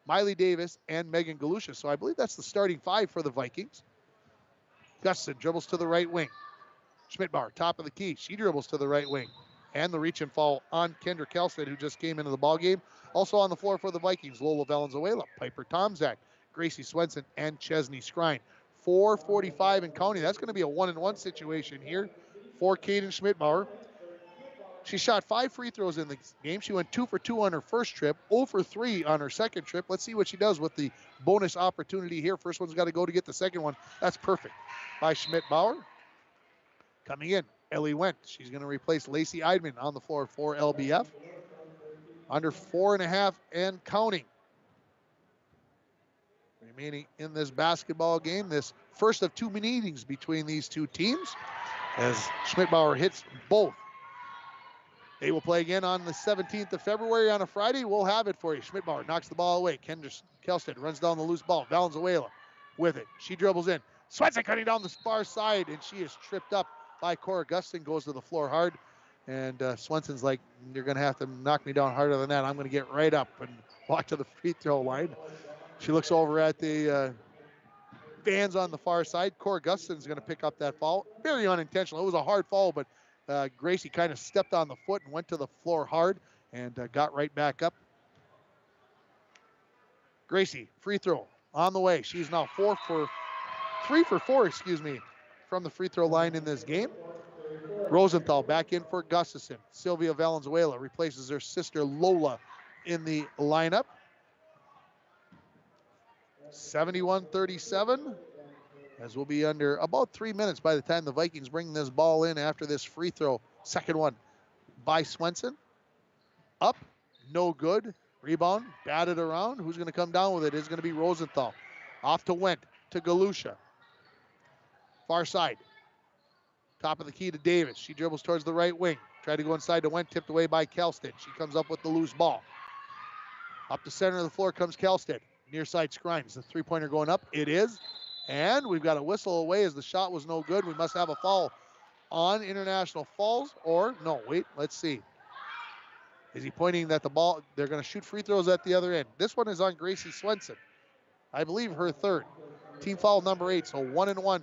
Miley Davis, and Megan Galusha. So I believe that's the starting 5 for the Vikings. Gustafson dribbles to the right wing. Schmidbauer, top of the key. She dribbles to the right wing. And the reach and fall on Kendra Kelstead, who just came into the ball game. Also on the floor for the Vikings, Lola Valenzuela, Piper Tomzak, Gracie Swenson, and Chesney Skrine. 4:45 and counting. That's going to be a 1-and-1 situation here for Kaden Schmidbauer. She shot 5 free throws in the game. She went 2 for 2 on her first trip, 0 for 3 on her second trip. Let's see what she does with the bonus opportunity here. First one's got to go to get the second one. That's perfect by Schmidbauer. Coming in, Ellie Wendt. She's going to replace Lacey Eidman on the floor for LBF. Under 4.5 and counting. Remaining in this basketball game, this first of 2 meetings between these two teams, as Schmidbauer hits both. They will play again on the 17th of February on a Friday. We'll have it for you. Schmidbauer knocks the ball away. Kendra Kelstead runs down the loose ball. Valenzuela with it. She dribbles in. Swenson cutting down the far side, and she is tripped up by Cora Gustin. Goes to the floor hard, and Swenson's like, you're going to have to knock me down harder than that. I'm going to get right up and walk to the free throw line. She looks over at the fans on the far side. Cora Gustin's going to pick up that foul. Very unintentional. It was a hard foul, but Gracie kind of stepped on the foot and went to the floor hard and got right back up. Gracie, free throw on the way. She's now 3 for 4, from the free throw line in this game. Rosenthal back in for Gustafson. Sylvia Valenzuela replaces her sister Lola in the lineup. 71-37. As we'll be under about 3 minutes by the time the Vikings bring this ball in after this free throw. Second one by Swenson. Up, no good. Rebound, batted around. Who's going to come down with it is going to be Rosenthal. Off to Wendt, to Galusha. Far side. Top of the key to Davis. She dribbles towards the right wing. Tried to go inside to Wendt, tipped away by Kelstead. She comes up with the loose ball. Up the center of the floor comes Kelstead. Near side Skrine. Is the three-pointer going up? It is. And we've got a whistle away as the shot was no good. We must have a foul on International Falls. Or, no, wait, let's see. Is he pointing that the ball, they're going to shoot free throws at the other end. This one is on Gracie Swenson. I believe her third. Team foul number 8, so 1-and-1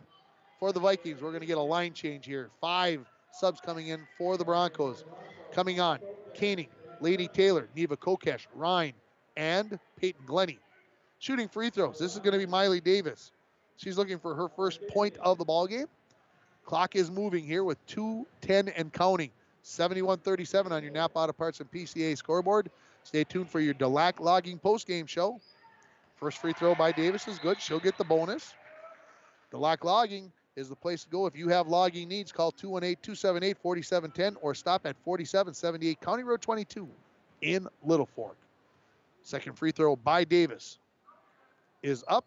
for the Vikings. We're going to get a line change here. 5 subs coming in for the Broncos. Coming on, Koenig, Lady Taylor, Neva Kokesh, Ryan, and Peyton Glennie. Shooting free throws. This is going to be Miley Davis. She's looking for her first point of the ball game. Clock is moving here with 2:10 and counting. 71-37 on your Napa Auto Parts and PCA scoreboard. Stay tuned for your Delac Logging postgame show. First free throw by Davis is good. She'll get the bonus. Delac Logging is the place to go. If you have logging needs, call 218-278-4710 or stop at 4778 County Road 22 in Littlefork. Second free throw by Davis is up.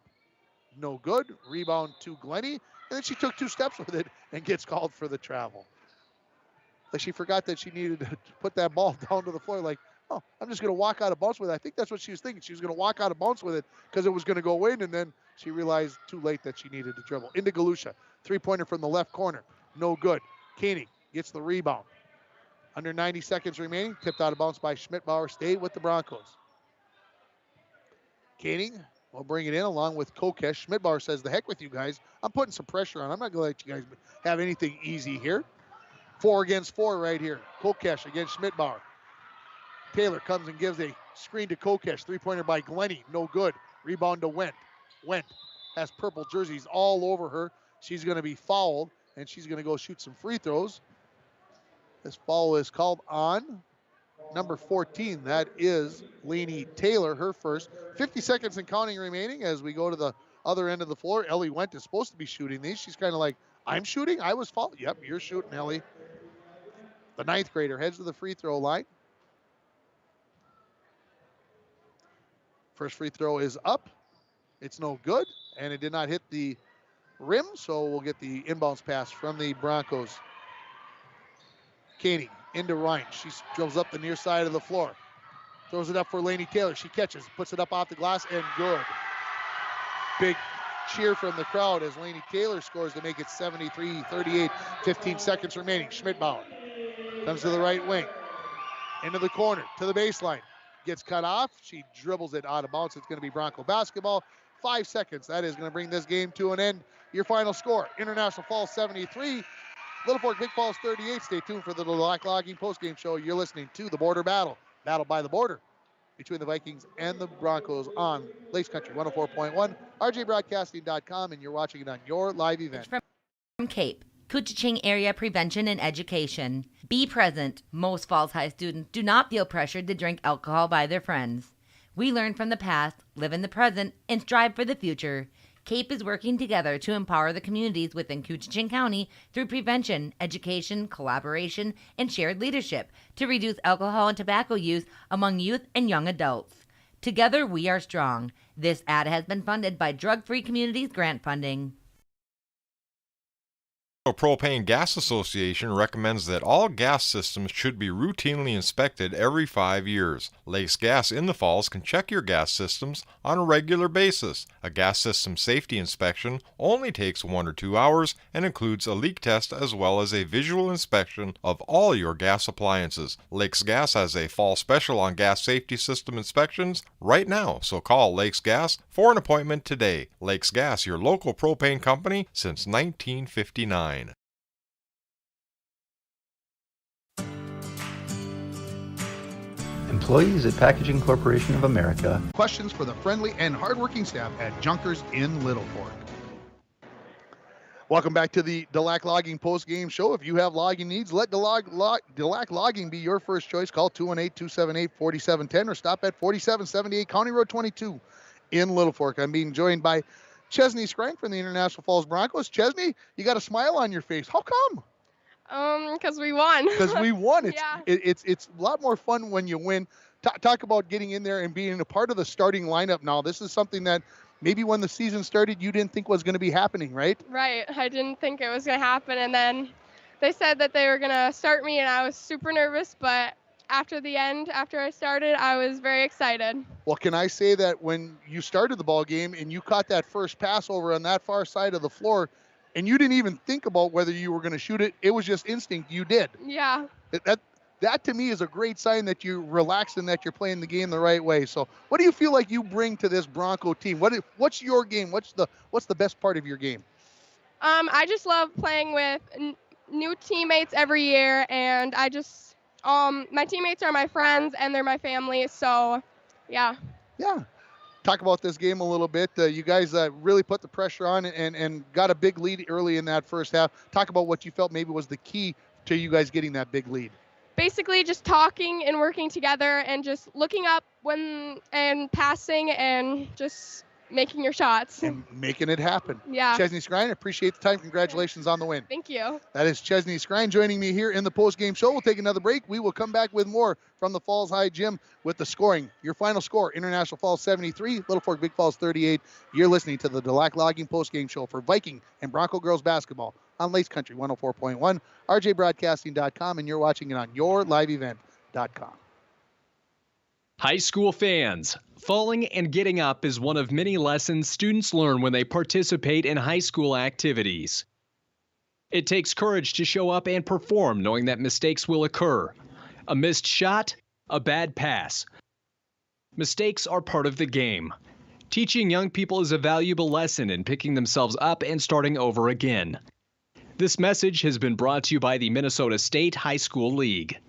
No good. Rebound to Glennie. And then she took 2 steps with it and gets called for the travel. Like she forgot that she needed to put that ball down to the floor. Like, oh, I'm just going to walk out of bounds with it. I think that's what she was thinking. She was going to walk out of bounds with it because it was going to go in. And then she realized too late that she needed to dribble. Into Galusha. Three-pointer from the left corner. No good. Koenig gets the rebound. Under 90 seconds remaining. Tipped out of bounds by Schmidbauer. Stay with the Broncos. Koenig will bring it in along with Kokesh. Schmidbauer says, the heck with you guys. I'm putting some pressure on. I'm not going to let you guys have anything easy here. 4 against 4 right here. Kokesh against Schmidbauer. Taylor comes and gives a screen to Kokesh. Three-pointer by Glennie. No good. Rebound to Wendt. Wendt has purple jerseys all over her. She's going to be fouled, and she's going to go shoot some free throws. This foul is called on number 14. That is Lainey Taylor, her first. 50 seconds and counting remaining as we go to the other end of the floor. Ellie Wendt is supposed to be shooting these. She's kind of like, I'm shooting? I was fouled. Yep, you're shooting, Ellie. The 9th grader heads to the free throw line. First free throw is up. It's no good, and it did not hit the rim, so we'll get the inbounds pass from the Broncos. Caney into Ryan. She dribbles up the near side of the floor. Throws it up for Lainey Taylor. She catches, puts it up off the glass, and good. Big cheer from the crowd as Lainey Taylor scores to make it 73-38, 15 seconds remaining. Schmidbauer comes to the right wing, into the corner, to the baseline. Gets cut off. She dribbles it out of bounds. It's going to be Bronco basketball. 5 seconds. That is going to bring this game to an end. Your final score, International Falls 73, Littlefork Big Falls 38. Stay tuned for the Black Logging postgame show. You're listening to the Border Battle. Battle by the border between the Vikings and the Broncos on Lakes Country 104.1, rjbroadcasting.com, and you're watching it on your live event. From Cape, Couchiching Area Prevention and Education. Be present. Most Falls High students do not feel pressured to drink alcohol by their friends. We learn from the past, live in the present, and strive for the future. CAPE is working together to empower the communities within Couchiching County through prevention, education, collaboration, and shared leadership to reduce alcohol and tobacco use among youth and young adults. Together, we are strong. This ad has been funded by Drug Free Communities grant funding. The Propane Gas Association recommends that all gas systems should be routinely inspected every 5 years. Lakes Gas in the Falls can check your gas systems on a regular basis. A gas system safety inspection only takes 1 or 2 hours and includes a leak test as well as a visual inspection of all your gas appliances. Lakes Gas has a fall special on gas safety system inspections right now, so call Lakes Gas for an appointment today. Lakes Gas, your local propane company since 1959. Employees at Packaging Corporation of America. Questions for the friendly and hardworking staff at Junkers in Littlefork. Welcome back to the Delac Logging post-game show. If you have logging needs, let Delac Logging be your first choice. Call 218-278-4710 or stop at 4778 County Road 22 in Littlefork. I'm being joined by Chesney Skrank from the International Falls Broncos. Chesney, you got a smile on your face. How come? Because we won. Because we won. Yeah. It's a lot more fun when you win. Talk about getting in there and being a part of the starting lineup now. This is something that maybe when the season started you didn't think was going to be happening, right? Right. I didn't think it was going to happen. And then they said that they were going to start me, and I was super nervous. But after I started, I was very excited. Well, can I say that when you started the ball game and you caught that first pass over on that far side of the floor, and you didn't even think about whether you were going to shoot it, it was just instinct. You did. Yeah. That to me is a great sign that you're relaxed and that you're playing the game the right way. So what do you feel like you bring to this Bronco team? What's your game? What's the best part of your game? I just love playing with new teammates every year, and I just my teammates are my friends and they're my family. So yeah. Yeah. Talk about this game a little bit. You guys really put the pressure on and got a big lead early in that first half. Talk about what you felt maybe was the key to you guys getting that big lead. Basically just talking and working together and just looking up and passing and just making your shots. And making it happen. Yeah. Chesney Skrine, appreciate the time. Congratulations on the win. Thank you. That is Chesney Skrine joining me here in the post-game show. We'll take another break. We will come back with more from the Falls High Gym with the scoring. Your final score, International Falls 73, Littlefork Big Falls 38. You're listening to the Delac Logging post-game show for Viking and Bronco girls basketball on Lakes Country 104.1, rjbroadcasting.com, and you're watching it on yourliveevent.com. High school fans, falling and getting up is one of many lessons students learn when they participate in high school activities. It takes courage to show up and perform knowing that mistakes will occur. A missed shot, a bad pass. Mistakes are part of the game. Teaching young people is a valuable lesson in picking themselves up and starting over again. This message has been brought to you by the Minnesota State High School League.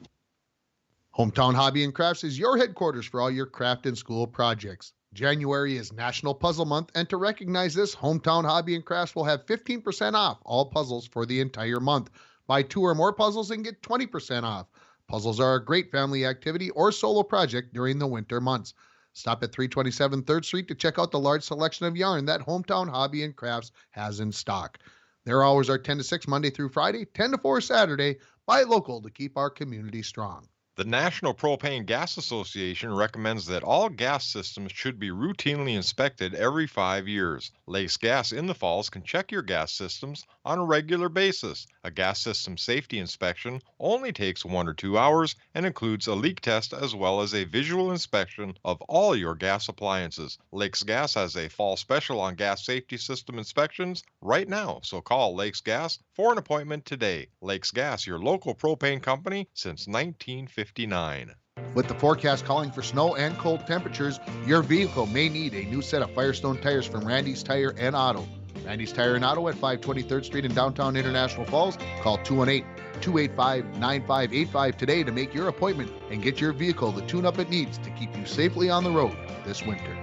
Hometown Hobby and Crafts is your headquarters for all your craft and school projects. January is National Puzzle Month, and to recognize this, Hometown Hobby and Crafts will have 15% off all puzzles for the entire month. Buy 2 or more puzzles and get 20% off. Puzzles are a great family activity or solo project during the winter months. Stop at 327 3rd Street to check out the large selection of yarn that Hometown Hobby and Crafts has in stock. Their hours are 10 to 6 Monday through Friday, 10 to 4 Saturday. Buy local to keep our community strong. The National Propane Gas Association recommends that all gas systems should be routinely inspected every 5 years. Lakes Gas in the Falls can check your gas systems on a regular basis. A gas system safety inspection only takes 1 or 2 hours and includes a leak test as well as a visual inspection of all your gas appliances. Lakes Gas has a fall special on gas safety system inspections right now, so call Lakes Gas for an appointment today. Lakes Gas, your local propane company since 1959. With the forecast calling for snow and cold temperatures, your vehicle may need a new set of Firestone tires from Randy's Tire and Auto. Randy's Tire and Auto at 523rd Street in downtown International Falls. Call 218-285-9585 today to make your appointment and get your vehicle the tune-up it needs to keep you safely on the road this winter.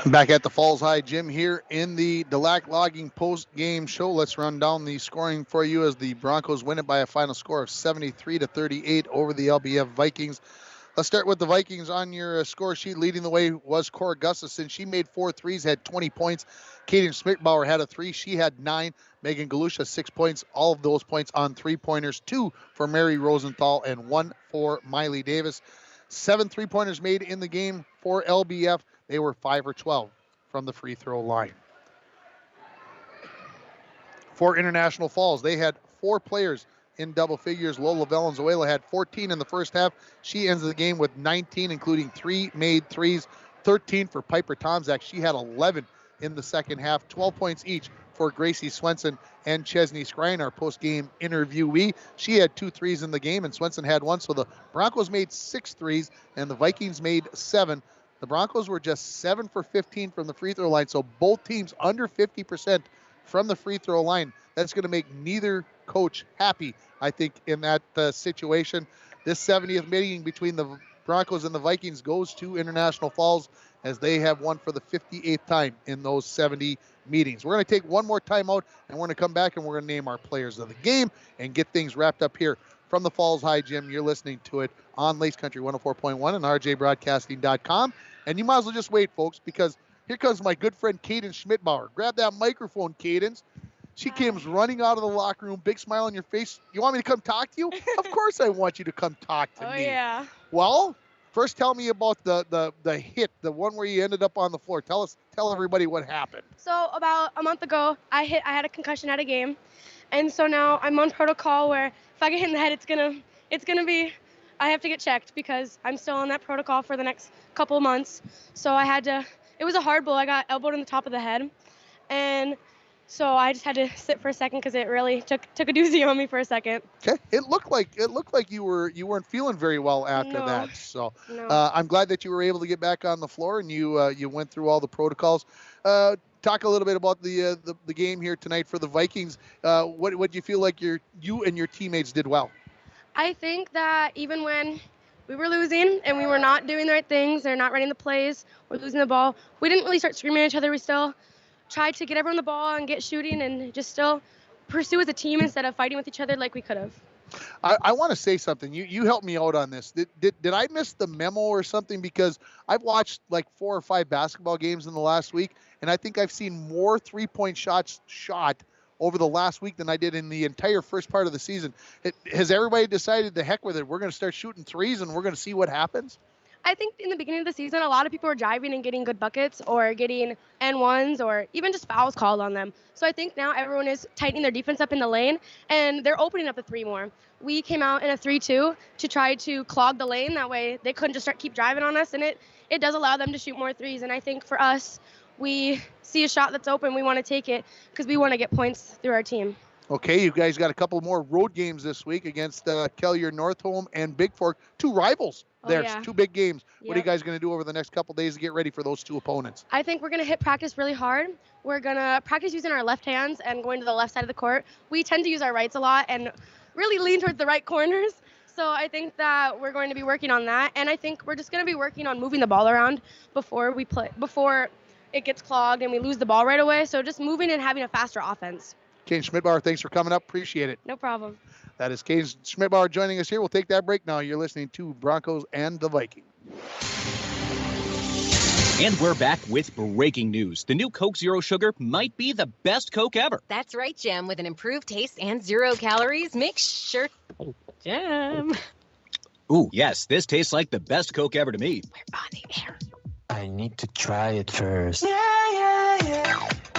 Back at the Falls High Gym here in the Delac Logging post-game show. Let's run down the scoring for you as the Broncos win it by a final score of 73-38 over the LBF Vikings. Let's start with the Vikings on your score sheet. Leading the way was Cora Gustafson. She made 4 threes, had 20 points. Kaden Schmidbauer had a 3. She had 9. Megan Galusha, 6 points. All of those points on 3-pointers. 2 for Mary Rosenthal and 1 for Miley Davis. 7 3-pointers made in the game for LBF. They were 5 or 12 from the free throw line. For International Falls, they had 4 players in double figures. Lola Valenzuela had 14 in the first half. She ends the game with 19, including 3 made threes, 13 for Piper Tomzak. She had 11 in the second half, 12 points each for Gracie Swenson and Chesney Skrine, our post-game interviewee. She had 2 threes in the game, and Swenson had 1. So the Broncos made 6 threes, and the Vikings made 7. The Broncos were just 7 for 15 from the free throw line, so both teams under 50% from the free throw line. That's going to make neither coach happy, I think, in that situation. This 70th meeting between the Broncos and the Vikings goes to International Falls as they have won for the 58th time in those 70 meetings. We're going to take one more timeout, and we're going to come back and we're going to name our players of the game and get things wrapped up here from the Falls High Gym. You're listening to it on Lakes Country 104.1 and rjbroadcasting.com. And you might as well just wait, folks, because here comes my good friend Kaden Schmidbauer. Grab that microphone, Cadence. She comes running out of the locker room, big smile on your face. You want me to come talk to you? Of course I want you to come talk to me. Oh, yeah. Well, first tell me about the hit, the one where you ended up on the floor. Tell everybody what happened. So about a month ago, I had a concussion at a game. And so now I'm on protocol where if I get hit in the head, it's gonna be, I have to get checked because I'm still on that protocol for the next couple of months. So it was a hard blow. I got elbowed in the top of the head. And so I just had to sit for a second because it really took a doozy on me for a second. Okay, it looked like you weren't feeling very well after that. So I'm glad that you were able to get back on the floor and you went through all the protocols. Talk a little bit about the game here tonight for the Vikings. What do you feel like you and your teammates did well? I think that even when we were losing and we were not doing the right things, or not running the plays, or losing the ball, we didn't really start screaming at each other. We still tried to get everyone the ball and get shooting and just still pursue as a team instead of fighting with each other like we could have. I want to say something. You helped me out on this. Did I miss the memo or something? Because I've watched like 4 or 5 basketball games in the last week, and I think I've seen more 3-point shots shot over the last week than I did in the entire first part of the season. Has everybody decided to heck with it? We're going to start shooting threes and we're going to see what happens? I think in the beginning of the season, a lot of people were driving and getting good buckets or getting N1s or even just fouls called on them. So I think now everyone is tightening their defense up in the lane and they're opening up the 3 more. We came out in a 3-2 to try to clog the lane. That way they couldn't just keep driving on us, and it does allow them to shoot more threes. And I think for us, we see a shot that's open, we want to take it because we want to get points through our team. Okay, you guys got a couple more road games this week against Kellier Northholm and Big Fork, two rivals. There's two big games. What are you guys going to do over the next couple days to get ready for those two opponents? I think we're going to hit practice really hard. We're going to practice using our left hands and going to the left side of the court. We tend to use our rights a lot and really lean towards the right corners. So I think that we're going to be working on that. And I think we're just going to be working on moving the ball around before it gets clogged and we lose the ball right away. So just moving and having a faster offense. Kane Schmidbauer, thanks for coming up. Appreciate it. No problem. That is Kane Schmidbauer joining us here. We'll take that break now. You're listening to Broncos and the Vikings. And we're back with breaking news. The new Coke Zero Sugar might be the best Coke ever. That's right, Jim. With an improved taste and 0 calories, make sure... Jim. Ooh, yes, this tastes like the best Coke ever to me. We're on the air. I need to try it first.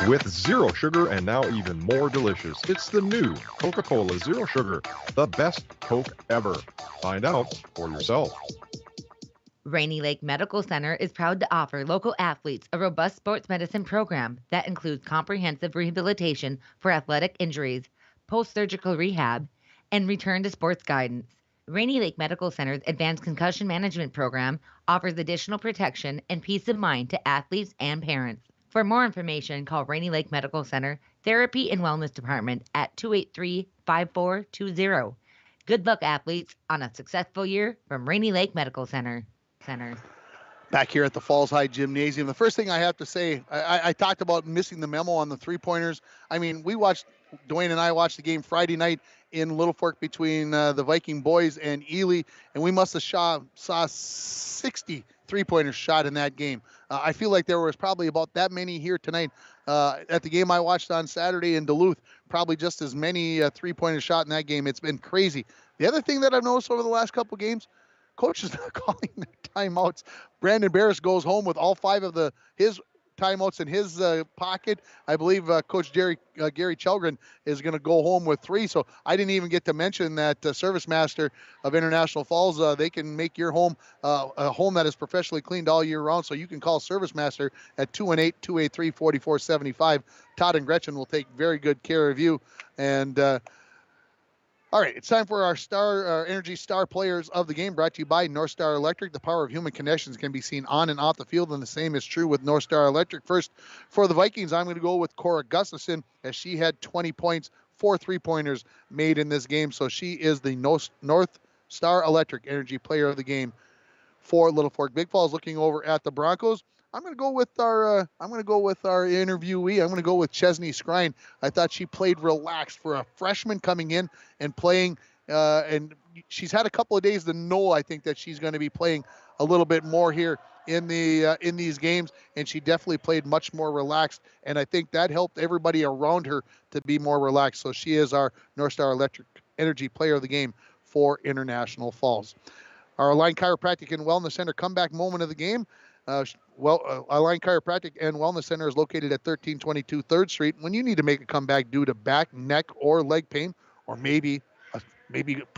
With zero sugar and now even more delicious, it's the new Coca-Cola Zero Sugar, the best Coke ever. Find out for yourself. Rainy Lake Medical Center is proud to offer local athletes a robust sports medicine program that includes comprehensive rehabilitation for athletic injuries, post-surgical rehab, and return to sports guidance. Rainy Lake Medical Center's Advanced Concussion Management Program offers additional protection and peace of mind to athletes and parents. For more information, call Rainy Lake Medical Center Therapy and Wellness Department at 283-5420. Good luck, athletes, on a successful year from Rainy Lake Medical Center. Back here at the Falls High Gymnasium. The first thing I have to say, I talked about missing the memo on the three-pointers. I mean, Dwayne and I watched the game Friday night in Littlefork between the Viking boys and Ely, and we must have saw 60 three-pointers shot in that game. I feel like there was probably about that many here tonight at the game I watched on Saturday in Duluth. Probably just as many three-pointers shot in that game. It's been crazy. The other thing that I've noticed over the last couple games, coach is not calling their timeouts. Brandon Barris goes home with all 5 of his timeouts in his pocket. I believe Coach Gary Chelgren is going to go home with 3. So I didn't even get to mention that Service Master of International Falls, they can make your home a home that is professionally cleaned all year round. So you can call Service Master at 218-283-4475. Todd and Gretchen will take very good care of you. And all right, it's time for our Energy Star Players of the Game, brought to you by North Star Electric. The power of human connections can be seen on and off the field, and the same is true with North Star Electric. First, for the Vikings, I'm going to go with Cora Gustafson, as she had 20 points, 4 three-pointers made in this game. So she is the North Star Electric Energy Player of the Game for Little Fork. Big Falls looking over at the Broncos. I'm going to go with our interviewee. I'm going to go with Chesney Skrine. I thought she played relaxed for a freshman coming in and playing, and she's had a couple of days to know, I think, that she's going to be playing a little bit more here in these games, and she definitely played much more relaxed, and I think that helped everybody around her to be more relaxed. So she is our North Star Electric Energy Player of the Game for International Falls. Our Align Chiropractic and Wellness Center comeback moment of the game. Align Chiropractic and Wellness Center is located at 1322 3rd Street. When you need to make a comeback due to back, neck, or leg pain, or maybe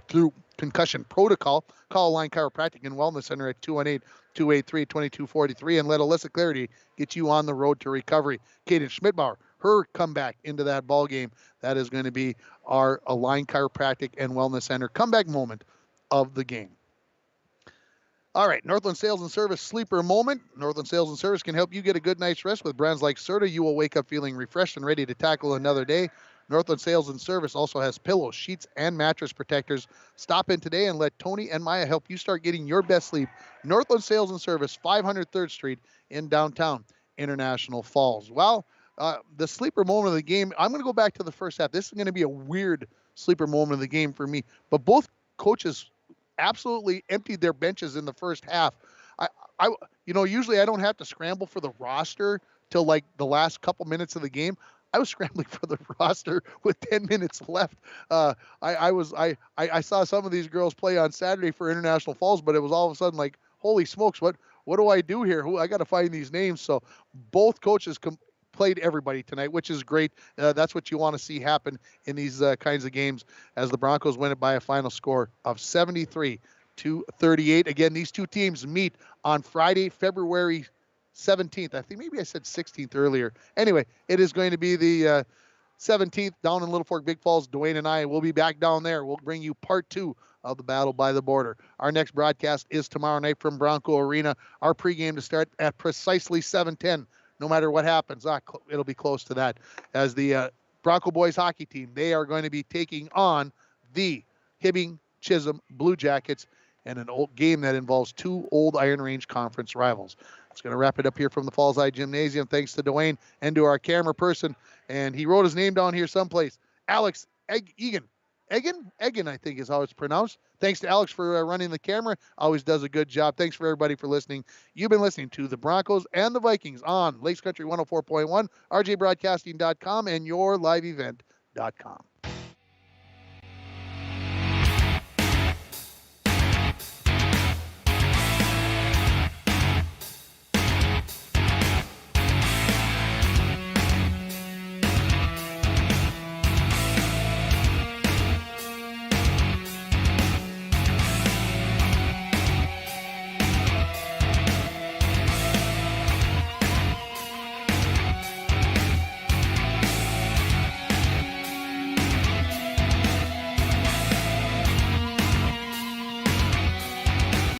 through concussion protocol, call Align Chiropractic and Wellness Center at 218-283-2243 and let Alyssa Clarity get you on the road to recovery. Kaden Schmidbauer, her comeback into that ball game, that is going to be our Align Chiropractic and Wellness Center comeback moment of the game. All right, Northland Sales and Service sleeper moment. Northland Sales and Service can help you get a good night's rest with brands like Serta. You will wake up feeling refreshed and ready to tackle another day. Northland Sales and Service also has pillows, sheets, and mattress protectors. Stop in today and let Tony and Maya help you start getting your best sleep. Northland Sales and Service, 500 3rd Street in downtown International Falls. Well, the sleeper moment of the game, I'm going to go back to the first half. This is going to be a weird sleeper moment of the game for me, but both coaches absolutely emptied their benches in the first half. Usually I don't have to scramble for the roster till like the last couple minutes of the game. I was scrambling for the roster with 10 minutes left. I saw some of these girls play on Saturday for International Falls, but it was all of a sudden like, holy smokes, what do I do here? I got to find these names. So both coaches played everybody tonight, which is great. That's what you want to see happen in these kinds of games, as the Broncos win it by a final score of 73-38. Again, these two teams meet on Friday, February 17th. I think maybe I said 16th earlier. Anyway, it is going to be the 17th down in Littlefork, Big Falls. Dwayne and I will be back down there. We'll bring you part 2 of the Battle by the Border. Our next broadcast is tomorrow night from Bronco Arena. Our pregame to start at precisely 7:10. No matter what happens, it'll be close to that. As the Bronco boys hockey team, they are going to be taking on the Hibbing Chisholm Blue Jackets and an old game that involves 2 old Iron Range Conference rivals. It's going to wrap it up here from the Falls High Gymnasium. Thanks to Dwayne and to our camera person. And he wrote his name down here someplace. Alex Egan, I think is how it's pronounced. Thanks to Alex for running the camera. Always does a good job. Thanks for everybody for listening. You've been listening to the Broncos and the Vikings on Lakes Country 104.1, rjbroadcasting.com, and yourliveevent.com.